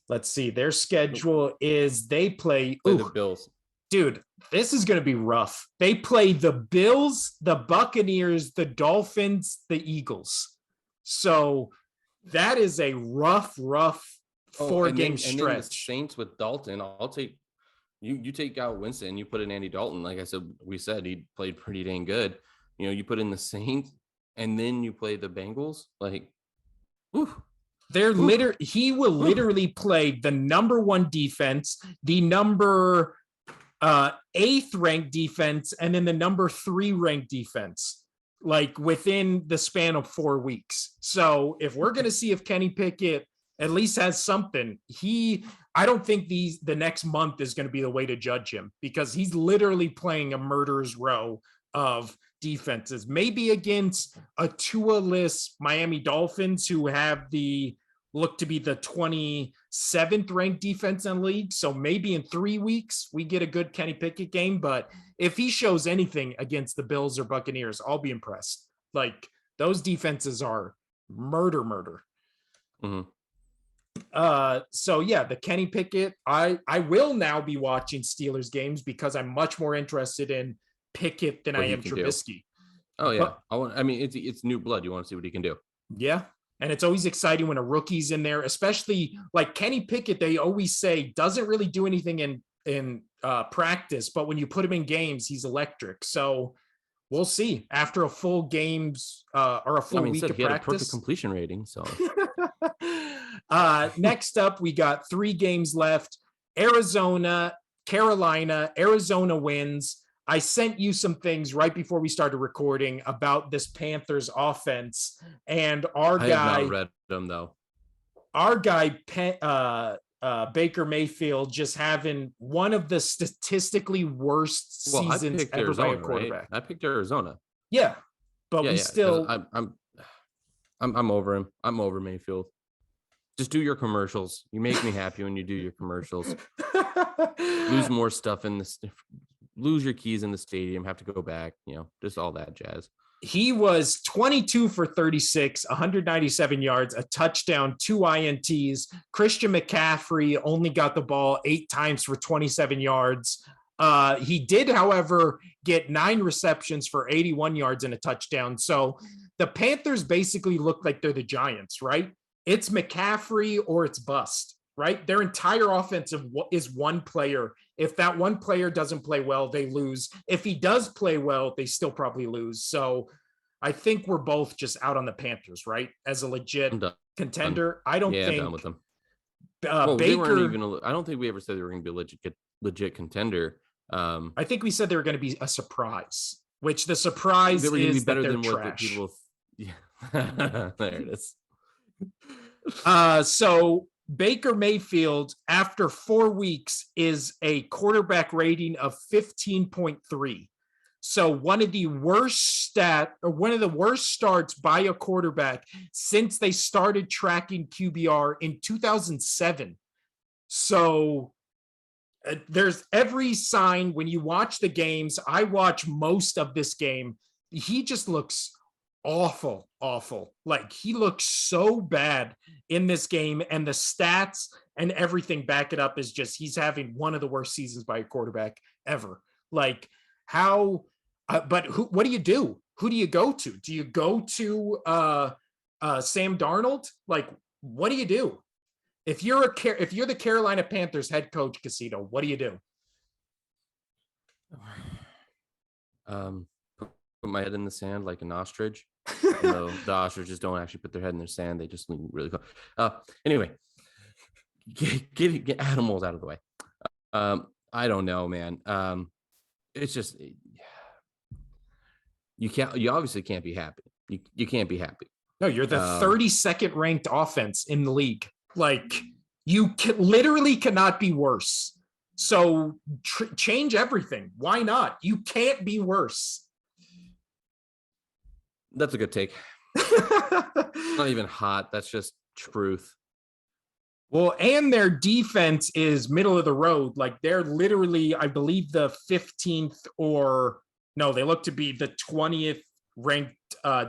let's see, their schedule is they play the Bills. Dude, this is going to be rough. They play the Bills, the Buccaneers, the Dolphins, the Eagles. So that is a rough 4-game stretch. And then the Saints with Dalton. I'll take you take out Winston, you put in Andy Dalton. Like I said, he played pretty dang good. You put in the Saints, and then you play the Bengals. Like, whew. He will literally play the number 1 defense, the number 8th ranked defense, and then the number 3 ranked defense, like within the span of 4 weeks. So if we're going to see if Kenny Pickett at least has something, I don't think the next month is going to be the way to judge him, because he's literally playing a murderer's row of defenses, maybe against a Tua-less Miami Dolphins, who look to be the 27th ranked defense in the league. So maybe in 3 weeks we get a good Kenny Pickett game. But if he shows anything against the Bills or Buccaneers, I'll be impressed. Like, those defenses are murder. Mm-hmm. So yeah, the Kenny Pickett, I will now be watching Steelers games because I'm much more interested in Pickett than I am Trubisky. Oh yeah. It's new blood. You want to see what he can do. Yeah. And it's always exciting when a rookie's in there, especially like Kenny Pickett. They always say doesn't really do anything in practice, but when you put him in games, he's electric. So we'll see after a full games or a full week of he had practice. A perfect completion rating. So next up, we got 3 games left. Arizona, Carolina. Arizona wins. I sent you some things right before we started recording about this Panthers offense, and I have not read them though. Our guy, Baker Mayfield, just having one of the statistically worst seasons ever Arizona, by a quarterback. Right? I picked Arizona. Yeah, but we still. I'm over him. I'm over Mayfield. Just do your commercials. You make me happy when you do your commercials. Lose more stuff in this. Lose your keys in the stadium, have to go back, just all that jazz. He was 22 for 36, 197 yards, a touchdown, 2 INTs. Christian McCaffrey only got the ball 8 times for 27 yards. He did, however, get 9 receptions for 81 yards and a touchdown. So the Panthers basically look like they're the Giants, right? It's McCaffrey or it's bust, right? Their entire offense is one player. If that one player doesn't play well, they lose. If he does play well, they still probably lose. So I think we're both just out on the Panthers, right? As a legit contender. I don't think. I'm done with them. Baker. I don't think we ever said they were going to be a legit contender. I think we said they were going to be a surprise, which the surprise is better than what the people. Yeah, there it is. So Baker Mayfield, after 4 weeks, is a quarterback rating of 15.3. So one of the worst starts by a quarterback since they started tracking QBR in 2007. So there's every sign when you watch the games. I watch most of this game. He just looks awful. Like, he looks so bad in this game, and the stats and everything back it up. Is just he's having one of the worst seasons by a quarterback ever. Like, how but what do you do? Who do you go to? Do you go to Sam Darnold? Like, what do you do? If you're the Carolina Panthers head coach, Casino, what do you do? Put my head in the sand like an ostrich. The ostriches don't actually put their head in the sand; they just lean really close. Anyway, get animals out of the way. I don't know, man. It's just you obviously can't be happy. You can't be happy. No, you're the 32nd ranked offense in the league. Like, you literally cannot be worse. So change everything. Why not? You can't be worse. That's a good take. It's not even hot. That's just truth. Well, and their defense is middle of the road. Like, they're literally, I believe, the 15th or no, they look to be the 20th ranked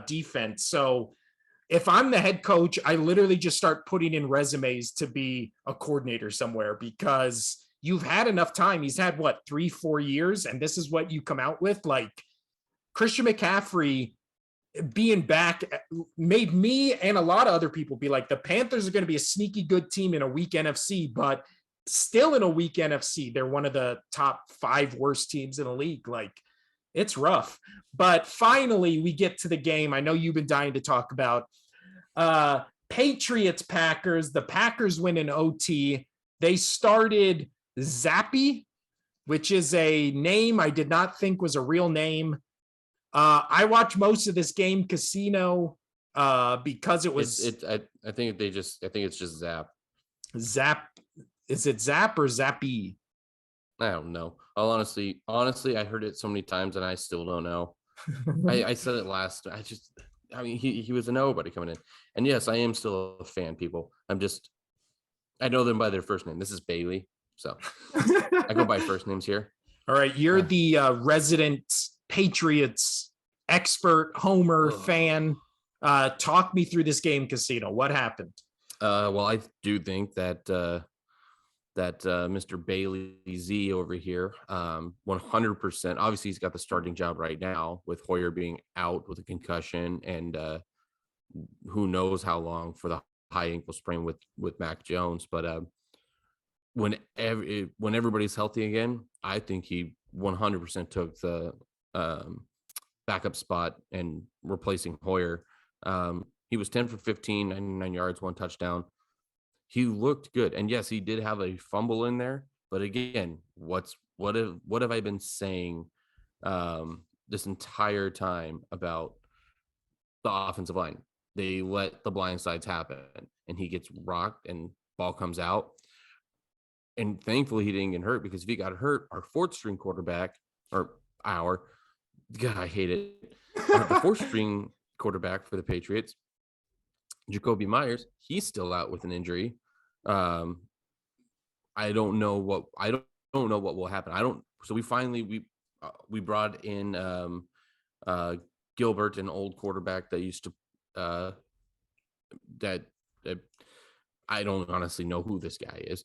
defense. So if I'm the head coach, I literally just start putting in resumes to be a coordinator somewhere, because you've had enough time. He's had what, 3-4 years, and this is what you come out with. Like, Christian McCaffrey being back made me and a lot of other people be like, the Panthers are going to be a sneaky good team in a weak NFC, but still in a weak NFC, they're one of the top 5 worst teams in the league. Like, it's rough. But finally, we get to the game I know you've been dying to talk about. Patriots Packers. The Packers win in OT. They started Zappy, which is a name I did not think was a real name. I watched most of this game, Casino, because it was. I think it's just Zap. Zap. Is it Zap or Zappy? I don't know. I'll honestly, I heard it so many times and I still don't know. I said it last. I mean, he was a nobody coming in, and yes, I am still a fan. People, I know them by their first name. This is Bailey, so I go by first names here. All right, you're the resident Patriots expert, Homer fan. Talk me through this game, Casino. What happened? Well, I do think that Mr. Bailey Z over here, 100%. Obviously, he's got the starting job right now with Hoyer being out with a concussion, and who knows how long for the high ankle sprain with Mac Jones. But when everybody's healthy again, I think he 100% took the backup spot and replacing Hoyer. He was 10 for 15, 99 yards, 1 touchdown. He looked good. And yes, he did have a fumble in there. But again, what have I been saying this entire time about the offensive line? They let the blind sides happen, and he gets rocked and ball comes out. And thankfully he didn't get hurt, because if he got hurt, our 4th string quarterback, God, I hate it. The 4th string quarterback for the Patriots, Jacoby Myers, he's still out with an injury. I don't know what will happen. So we brought in Gilbert, an old quarterback that used to that I don't honestly know who this guy is.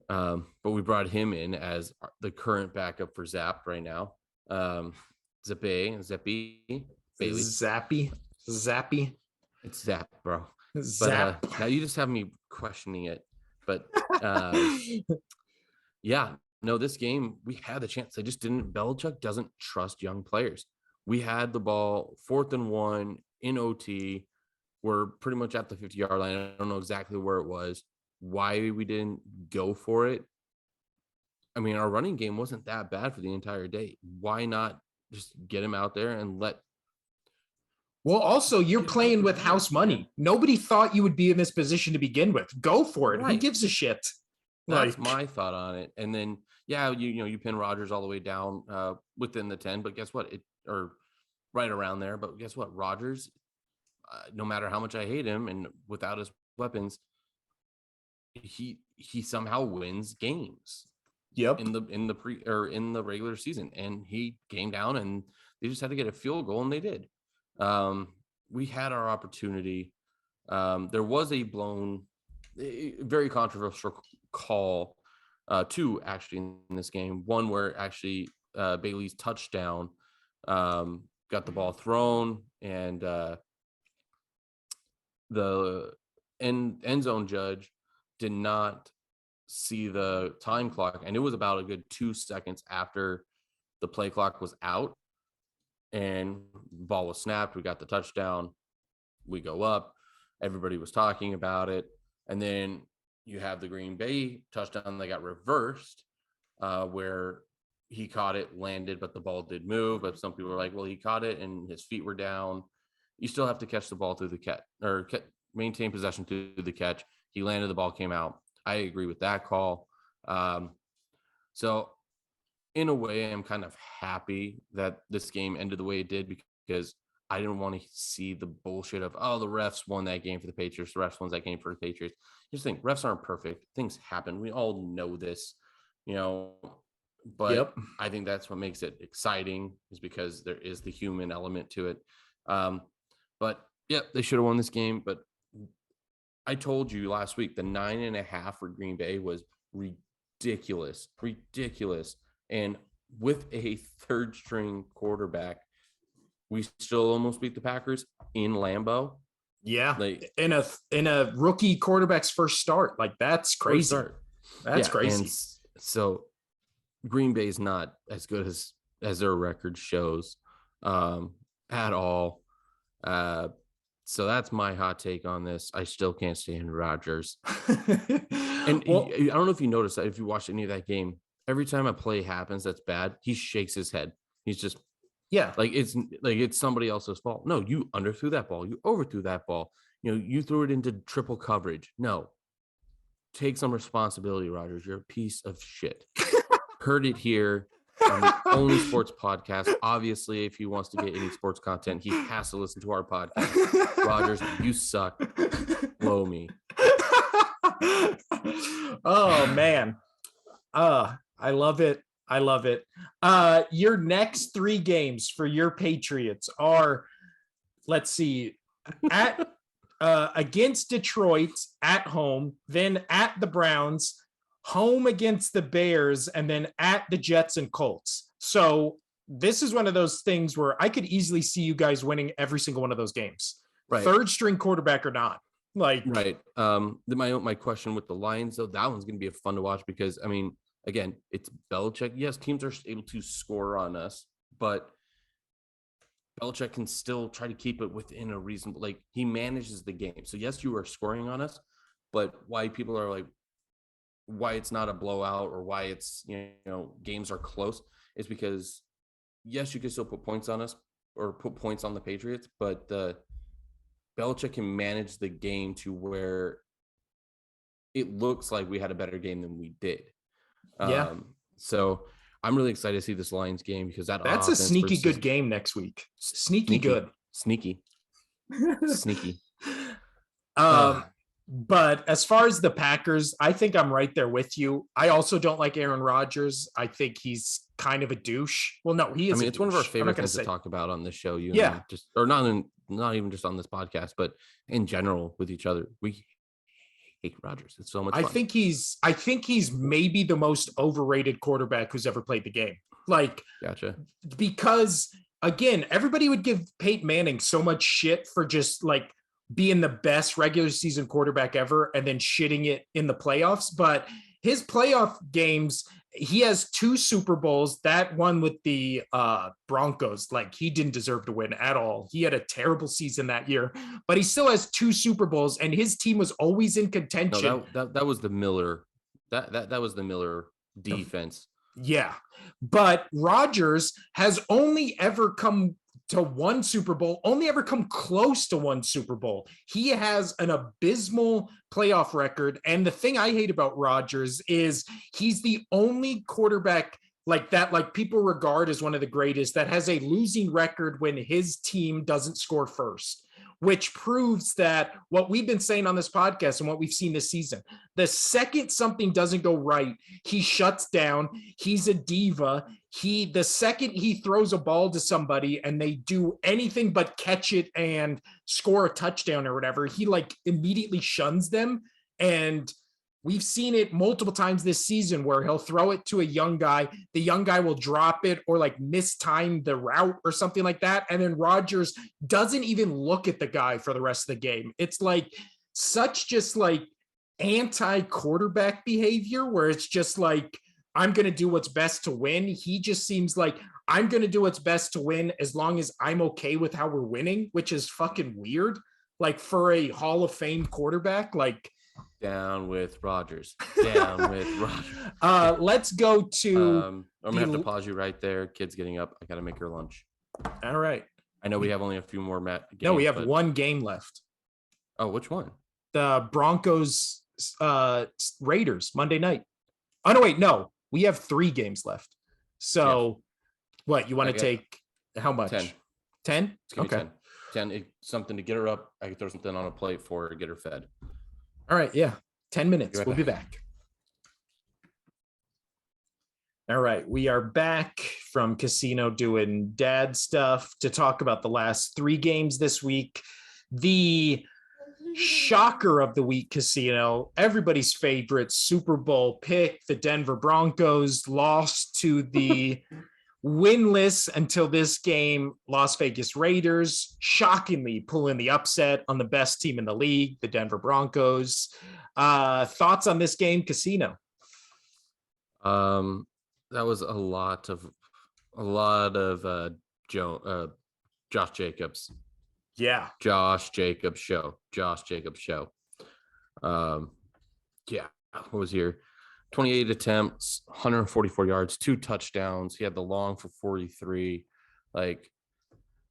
But we brought him in as the current backup for Zap right now. Zappy, Bailey. Zappy. It's Zap, bro. Zap. But now you just have me questioning it. But yeah, no, this game we had the chance. They just didn't. Belichick doesn't trust young players. We had the ball 4th and 1 in OT. We're pretty much at the 50-yard line. I don't know exactly where it was. Why we didn't go for it? I mean, our running game wasn't that bad for the entire day. Why not just get him out there and let? Well, also, you're playing with house money. Nobody thought you would be in this position to begin with. Go for it. Right. Who gives a shit? That's my thought on it. And then, yeah, you pin Rodgers all the way down within the 10, but guess what? Or right around there. But guess what? Rodgers, no matter how much I hate him, and without his weapons, he somehow wins games. Yep. In the regular season, and he came down, and they just had to get a field goal, and they did. We had our opportunity. There was a very controversial call, 2 actually in this game. One where actually Bailey's touchdown got the ball thrown, and the end zone judge did not see the time clock, and it was about a good 2 seconds after the play clock was out, and the ball was snapped. We got the touchdown. We go up. Everybody was talking about it, and then you have the Green Bay touchdown that got reversed, where he caught it, landed, but the ball did move. But some people are like, well, he caught it and his feet were down. You still have to catch the ball through the catch or maintain possession through the catch. He landed, the ball came out. I agree with that call. So in a way, I'm kind of happy that this game ended the way it did because I didn't want to see the bullshit of, oh, the refs won that game for the Patriots. The refs won that game for the Patriots. Just think, refs aren't perfect. Things happen. We all know this, but Yep. I think that's what makes it exciting is because there is the human element to it. But yeah, they should have won this game. But I told you last week, the 9.5 for Green Bay was ridiculous. And with a third string quarterback, we still almost beat the Packers in Lambeau. Yeah. In a rookie quarterback's first start. Like, that's crazy. That's crazy. And so Green Bay is not as good as their record shows at all. So that's my hot take on this. I still can't stand Rodgers. And I don't know if you noticed that if you watched any of that game, every time a play happens that's bad, he shakes his head. He's just it's somebody else's fault. No, you underthrew that ball. You overthrew that ball. You threw it into triple coverage. No, take some responsibility, Rodgers. You're a piece of shit. Heard it here on the Only Sports Podcast. Obviously, if he wants to get any sports content, he has to listen to our podcast. Rodgers, you suck. Blow me. Oh man. I love it. Your next 3 games for your Patriots are, let's see, at against Detroit at home, then at the Browns, home against the Bears, and then at the Jets and Colts. So this is one of those things where I could easily see you guys winning every single one of those games. Right. Third string quarterback or not. Right. My question with the Lions, though, that one's going to be fun to watch because, I mean, again, it's Belichick. Yes, teams are able to score on us, but Belichick can still try to keep it within a reasonable, he manages the game. So yes, you are scoring on us, but why people are why it's not a blowout or why it's, games are close is because yes, you can still put points on us or put points on the Patriots, but Belichick can manage the game to where it looks like we had a better game than we did. Yeah. So I'm really excited to see this Lions game because that's a sneaky good game next week. Sneaky good. Sneaky. But as far as the Packers, I think I'm right there with you. I also don't like Aaron Rodgers. I think he's kind of a douche. Well, no, he is. I mean, it's one of our favorite things to talk about on this show. Not even just on this podcast, but in general with each other. We hate Rodgers. It's so much fun. I think he's maybe the most overrated quarterback who's ever played the game. Gotcha. Because again, everybody would give Peyton Manning so much shit for just being the best regular season quarterback ever and then shitting it in the playoffs. But his playoff games, he has 2 Super Bowls. That one with the Broncos, he didn't deserve to win at all. He had a terrible season that year, but he still has 2 Super Bowls, and his team was always in contention. No, that was the Miller. That was the Miller defense. Yeah, but Rodgers has only ever come to 1 Super Bowl, only ever come close to 1 Super Bowl. He has an abysmal playoff record. And the thing I hate about Rodgers is he's the only quarterback that people regard as one of the greatest that has a losing record when his team doesn't score first, which proves that what we've been saying on this podcast and what we've seen this season, the second something doesn't go right, he shuts down. He's a diva. The second he throws a ball to somebody and they do anything but catch it and score a touchdown or whatever, he immediately shuns them. And we've seen it multiple times this season where he'll throw it to a young guy. The young guy will drop it or mistime the route or something like that. And then Rodgers doesn't even look at the guy for the rest of the game. It's such just anti-quarterback behavior where it's just I'm going to do what's best to win. He just seems I'm going to do what's best to win as long as I'm okay with how we're winning, which is fucking weird. For a Hall of Fame quarterback, Down with Rodgers. Down with Rodgers. Let's go to. I'm gonna have to pause you right there. Kid's getting up. I gotta make her lunch. All right. I know we have only a few more games. No, we have one game left. Oh, which one? The Broncos Raiders Monday night. Oh no, wait, no. We have 3 games left. So what, you want to take how much? 10. 10? Okay. 10. Something to get her up. I can throw something on a plate for her to get her fed. All right, yeah. 10 minutes. We'll be back. All right, we are back from Casino doing dad stuff to talk about the last 3 games this week. The shocker of the week, Casino, everybody's favorite Super Bowl pick, the Denver Broncos, lost to the winless until this game Las Vegas Raiders, shockingly pulling the upset on the best team in the league, the Denver Broncos. Thoughts on this game, Casino? That was a lot of Josh Jacobs. Yeah. Josh Jacobs show. Yeah, what was here? 28 attempts, 144 yards, 2 touchdowns. He had the long for 43.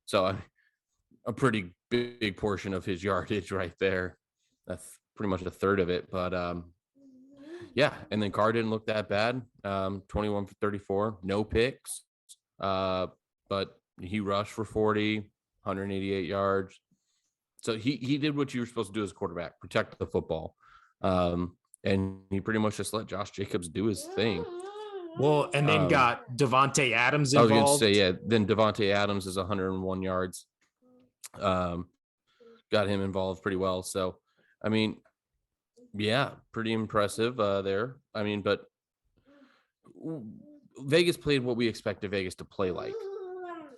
So a pretty big portion of his yardage right there. That's pretty much a third of it. But yeah, and then Carr didn't look that bad. 21 for 34, no picks. But he rushed for 40, 188 yards. So he did what you were supposed to do as a quarterback, protect the football. And he pretty much just let Josh Jacobs do his thing. Well, and then got Davante Adams involved. I was going to say, yeah, then Davante Adams is 101 yards. Got him involved pretty well. So, I mean, yeah, pretty impressive there. I mean, but Vegas played what we expected Vegas to play like.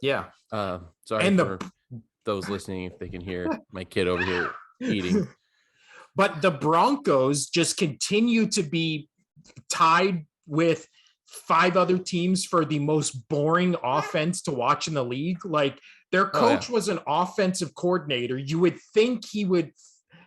Yeah. Sorry and for those listening if they can hear my kid over here eating. But the Broncos just continue to be tied with 5 other teams for the most boring offense to watch in the league. Like, their coach was an offensive coordinator. You would think he would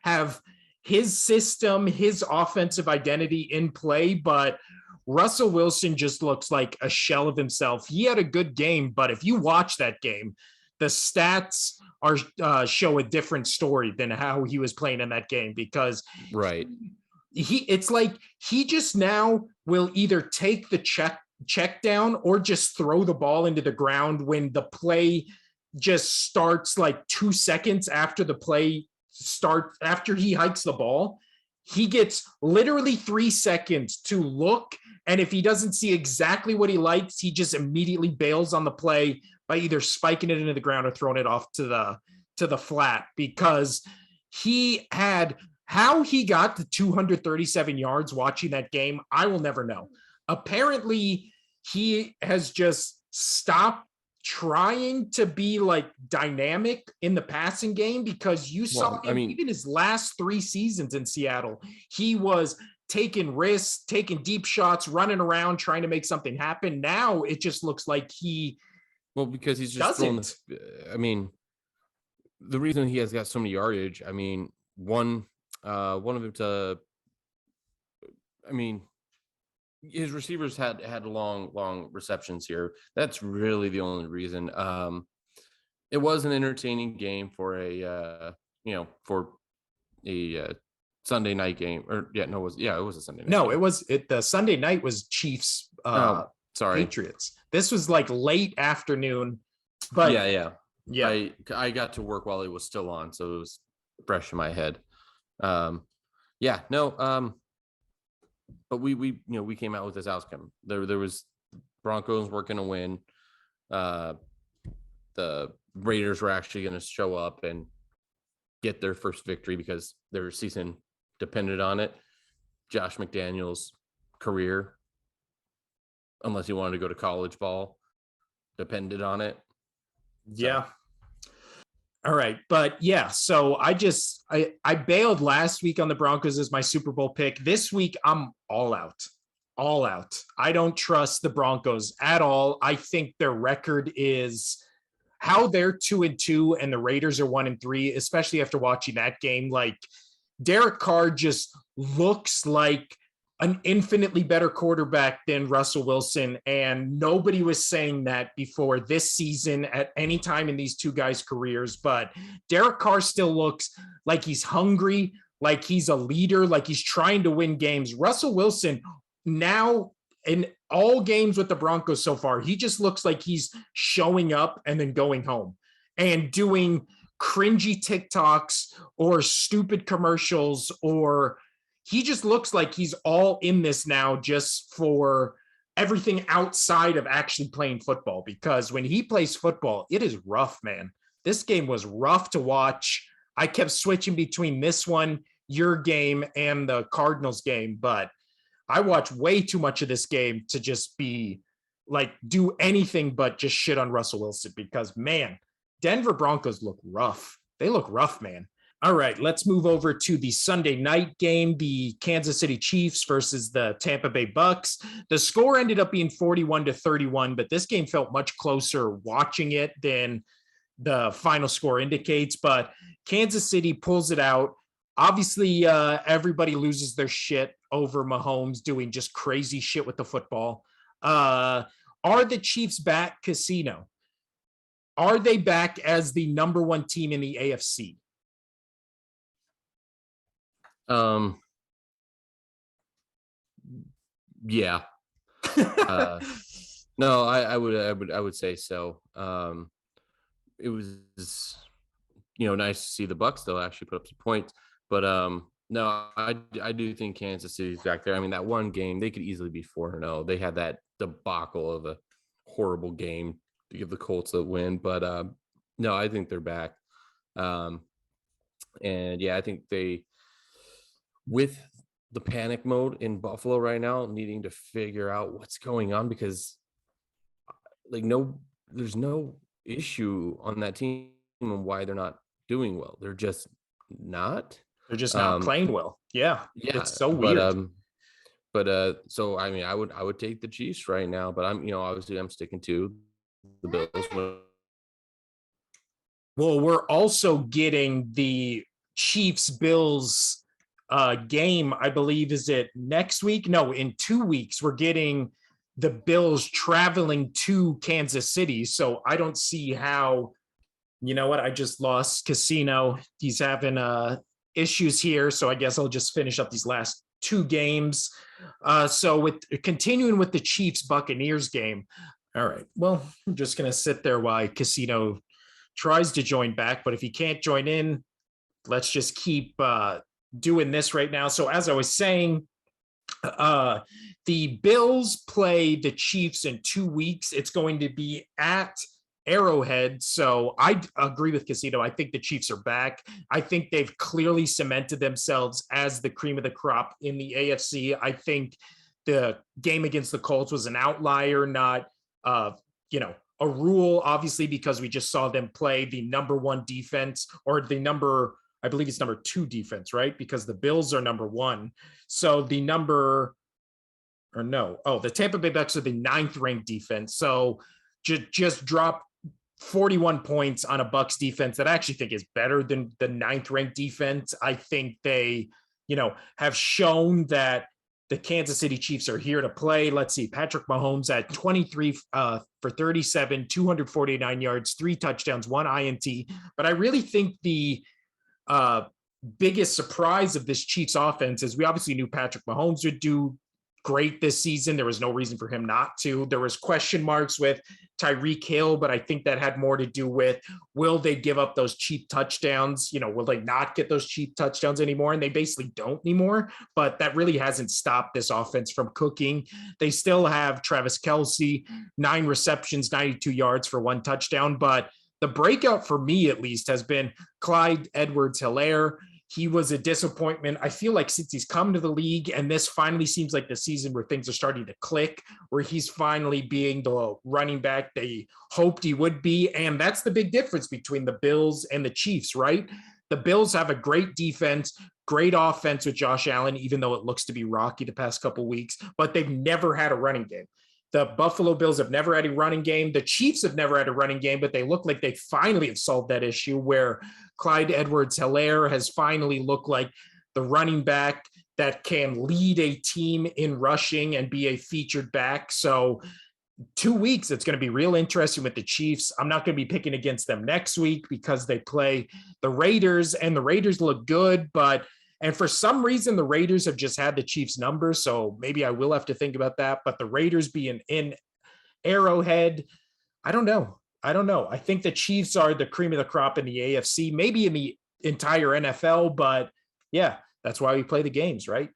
have his system, his offensive identity in play, but Russell Wilson just looks like a shell of himself. He had a good game, but if you watch that game, the stats are show a different story than how he was playing in that game, because it's like he just now will either take the check down or just throw the ball into the ground when the play just starts like 2 seconds after the play starts. After he hikes the ball, he gets literally 3 seconds to look, and if he doesn't see exactly what he likes, he just immediately bails on the play by either spiking it into the ground or throwing it off to the flat, because how he got to 237 yards watching that game, I will never know. Apparently, he has just stopped trying to be like dynamic in the passing game, because you saw him, even his last 3 seasons in Seattle, he was taking risks, taking deep shots, running around, trying to make something happen. Now it just looks like because he's just throwing the reason he has got so many yardage, one of them his receivers had long receptions here. That's really the only reason. It was an entertaining game for a Sunday night game, it was a Sunday night. No, game. The Sunday night was Chiefs Patriots. This was like late afternoon, but yeah. I got to work while it was still on, so it was fresh in my head. But we came out with this outcome. There was Broncos were going to win. The Raiders were actually going to show up and get their first victory because their season depended on it. Josh McDaniels' career, unless he wanted to go to college ball, depended on it. Yeah. All right. But yeah, so I bailed last week on the Broncos as my Super Bowl pick. This week, I'm all out. I don't trust the Broncos at all. I think their record is how they're 2-2 and the Raiders are 1-3, especially after watching that game. Like, Derek Carr just looks like an infinitely better quarterback than Russell Wilson. And nobody was saying that before this season at any time in these two guys' careers. But Derek Carr still looks like he's hungry, like he's a leader, like he's trying to win games. Russell Wilson now in all games with the Broncos so far, he just looks like he's showing up and then going home and doing cringy TikToks or stupid commercials, or he just looks like he's all in this now just for everything outside of actually playing football. Because when he plays football, it is rough, man. This game was rough to watch. I kept switching between this one, your game, and the Cardinals game, but I watched way too much of this game to just be like, do anything but just shit on Russell Wilson, because man, Denver Broncos look rough. They look rough, man. All right, let's move over to the Sunday night game, the Kansas City Chiefs versus the Tampa Bay Bucks. The score ended up being 41-31, but this game felt much closer watching it than the final score indicates. But Kansas City pulls it out. Obviously, everybody loses their shit over Mahomes doing just crazy shit with the football. Are the Chiefs back, Casino? Are they back as the number one team in the AFC? Yeah. No, I would say so. It was, nice to see the Bucks though actually put up some points, but no, I do think Kansas City's back there. I mean, that one game they could easily be 4-0. They had that debacle of a horrible game to give the Colts a win, but no, I think they're back. And yeah, I think they, with the panic mode in Buffalo right now, needing to figure out what's going on, because there's no issue on that team and why they're not doing well. They're just not. They're just not playing well. Yeah, it's so weird. So I mean, I would take the Chiefs right now, but obviously I'm sticking to the Bills. Well, we're also getting the Chiefs Bills game, I believe. Is it next week? No, in 2 weeks we're getting the Bills traveling to Kansas City. So I don't see how, you know what? I just lost Casino. He's having issues here. So I guess I'll just finish up these last two games. So with continuing with the Chiefs Buccaneers game. All right. Well, I'm just going to sit there while Casino tries to join back. But if he can't join in, let's just keep doing this right now. So as I was saying, the Bills play the Chiefs in 2 weeks. It's going to be at Arrowhead. So I agree with Casino. I think the Chiefs are back. I think they've clearly cemented themselves as the cream of the crop in the AFC. I think the game against the Colts was an outlier, not a rule, obviously, because we just saw them play the number one defense, or I believe it's number two defense, right? Because the Bills are number one. So the Tampa Bay Bucks are the 9th ranked defense. So just drop 41 points on a Bucks defense that I actually think is better than the 9th ranked defense. I think they, have shown that the Kansas City Chiefs are here to play. Let's see. Patrick Mahomes at 23 for 37, 249 yards, 3 touchdowns, 1 INT. But I really think the biggest surprise of this Chiefs offense is we obviously knew Patrick Mahomes would do great this season. There was no reason for him not to. There was question marks with Tyreek Hill, but I think that had more to do with, will they give up those cheap touchdowns? Will they not get those cheap touchdowns anymore? And they basically don't anymore, but that really hasn't stopped this offense from cooking. They still have Travis Kelce, 9 receptions, 92 yards for 1 touchdown. But the breakout for me, at least, has been Clyde Edwards-Helaire. He was a disappointment. I feel like since he's come to the league, and this finally seems like the season where things are starting to click, where he's finally being the running back they hoped he would be. And that's the big difference between the Bills and the Chiefs, right? The Bills have a great defense, great offense with Josh Allen, even though it looks to be rocky the past couple of weeks, but they've never had a running game. The Buffalo Bills have never had a running game. The Chiefs have never had a running game, but they look like they finally have solved that issue, where Clyde Edwards-Helaire has finally looked like the running back that can lead a team in rushing and be a featured back. So 2 weeks, it's going to be real interesting with the Chiefs. I'm not going to be picking against them next week because they play the Raiders, and the Raiders look good, and for some reason, the Raiders have just had the Chiefs' number, so maybe I will have to think about that. But the Raiders being in Arrowhead, I don't know. I think the Chiefs are the cream of the crop in the AFC, maybe in the entire NFL, but yeah, that's why we play the games, right?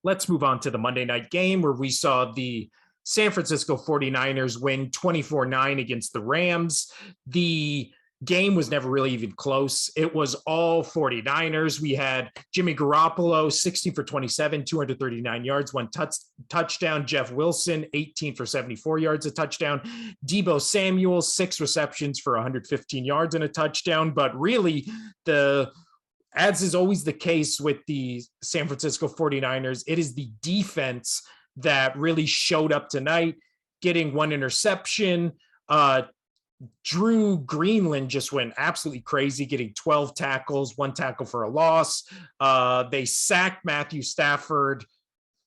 Let's move on to the Monday night game where we saw the San Francisco 49ers win 24-9 against the Rams. The game was never really even close. It was all 49ers. We had Jimmy Garoppolo, 16 for 27, 239 yards, one touchdown. Jeff Wilson, 18 for 74 yards, a touchdown. Deebo Samuel, 6 receptions for 115 yards and a touchdown. But really, as is always the case with the San Francisco 49ers, it is the defense that really showed up tonight, getting one interception. Drew Greenland just went absolutely crazy, getting 12 tackles, 1 tackle for a loss. They sacked Matthew Stafford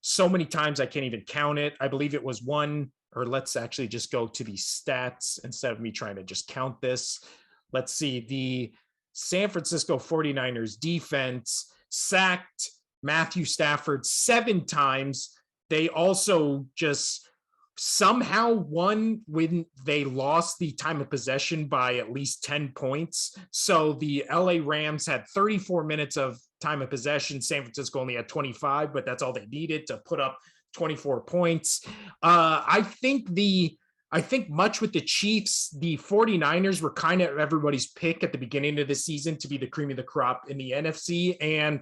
so many times I can't even count it. I believe it was one, or let's actually just go to the stats instead of me trying to just count this. Let's see. The San Francisco 49ers defense sacked Matthew Stafford 7 times. They also just somehow won when they lost the time of possession by at least 10 points. So the LA Rams had 34 minutes of time of possession. San Francisco only had 25, but that's all they needed to put up 24 points. I think much with the Chiefs, the 49ers were kind of everybody's pick at the beginning of the season to be the cream of the crop in the NFC. And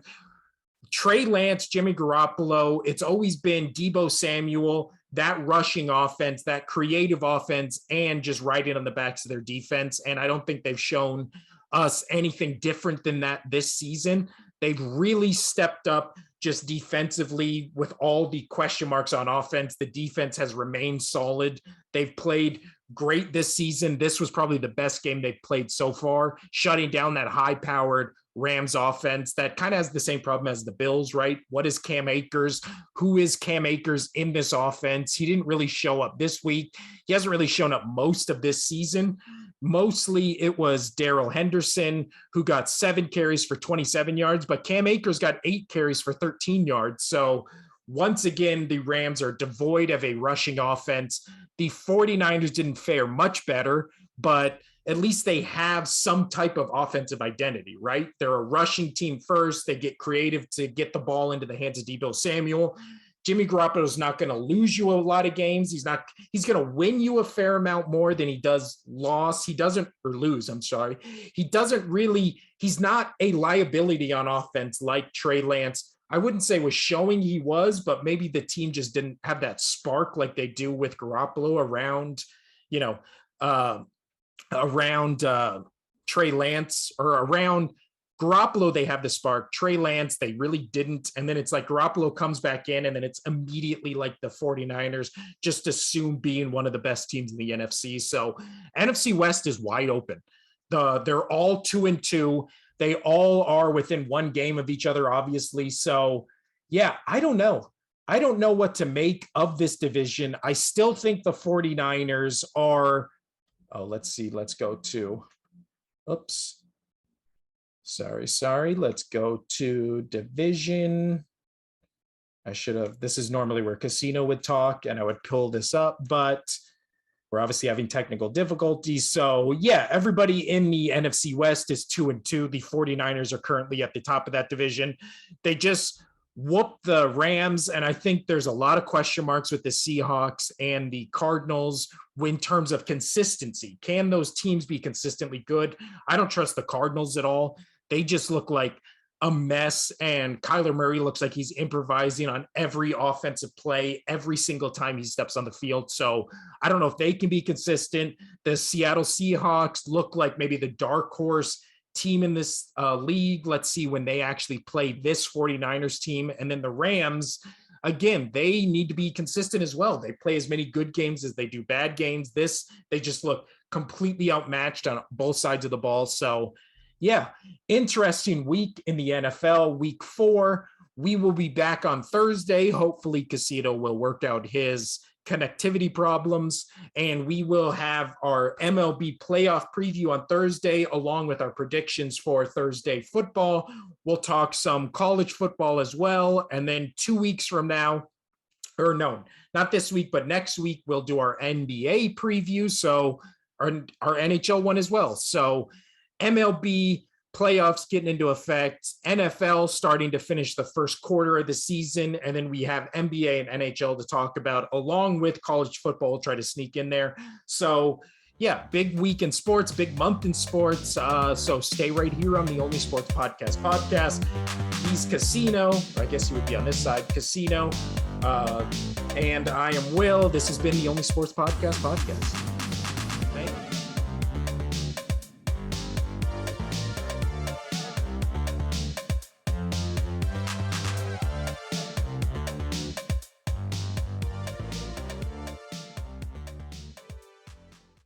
Trey Lance, Jimmy Garoppolo, it's always been Deebo Samuel, that rushing offense, that creative offense, and just riding on the backs of their defense. And I don't think they've shown us anything different than that this season. They've really stepped up just defensively with all the question marks on offense. The defense has remained solid. They've played great this season. This was probably the best game they've played so far, shutting down that high-powered Rams offense that kind of has the same problem as the Bills, right? What is Cam Akers? Who is Cam Akers in this offense? He didn't really show up this week. He hasn't really shown up most of this season. Mostly it was Darrell Henderson who got 7 carries for 27 yards, but Cam Akers got 8 carries for 13 yards. So once again, the Rams are devoid of a rushing offense. The 49ers didn't fare much better, but at least they have some type of offensive identity, right? They're a rushing team first. They get creative to get the ball into the hands of Deebo Samuel. Jimmy Garoppolo is not going to lose you a lot of games. He's going to win you a fair amount more than he does lose. I'm sorry. He's not a liability on offense like Trey Lance. I wouldn't say was showing he was, but maybe the team just didn't have that spark like they do with Garoppolo around Trey Lance, or around Garoppolo, they have the spark. Trey Lance, they really didn't. And then it's like Garoppolo comes back in, and then it's immediately like the 49ers just assume being one of the best teams in the NFC. So NFC West is wide open. They're all 2-2. They all are within one game of each other, obviously. So yeah, I don't know. I don't know what to make of this division. I still think the 49ers are, let's see. Let's go to, Sorry. Let's go to division. This is normally where Casino would talk and I would pull this up, but we're obviously having technical difficulties. So yeah, everybody in the NFC West is 2-2. The 49ers are currently at the top of that division. They just whooped the Rams, and I think there's a lot of question marks with the Seahawks and the Cardinals in terms of consistency. Can those teams be consistently good? I don't trust the Cardinals at all. They just look like a mess, and Kyler Murray looks like he's improvising on every offensive play every single time he steps on the field. So I don't know if they can be consistent. The Seattle Seahawks look like maybe the dark horse team in this league. Let's see when they actually play this 49ers team. And then the Rams, again, they need to be consistent as well. They play as many good games as they do bad games. They just look completely outmatched on both sides of the ball. So yeah, interesting week in the NFL. Week 4 We will be back on Thursday. Hopefully Casino will work out his connectivity problems, and we will have our MLB playoff preview on Thursday, along with our predictions for Thursday football. We'll talk some college football as well. And then 2 weeks from now, or no, not this week, but next week, we'll do our NBA preview. So our NHL one as well. So MLB playoffs getting into effect, NFL starting to finish the first quarter of the season, and then we have NBA and NHL to talk about, along with college football, try to sneak in there. So yeah, big week in sports, big month in sports. So stay right here on the Only Sports Podcast. He's Casino. I guess he would be on this side, Casino. And I am Will. This has been the Only Sports Podcast.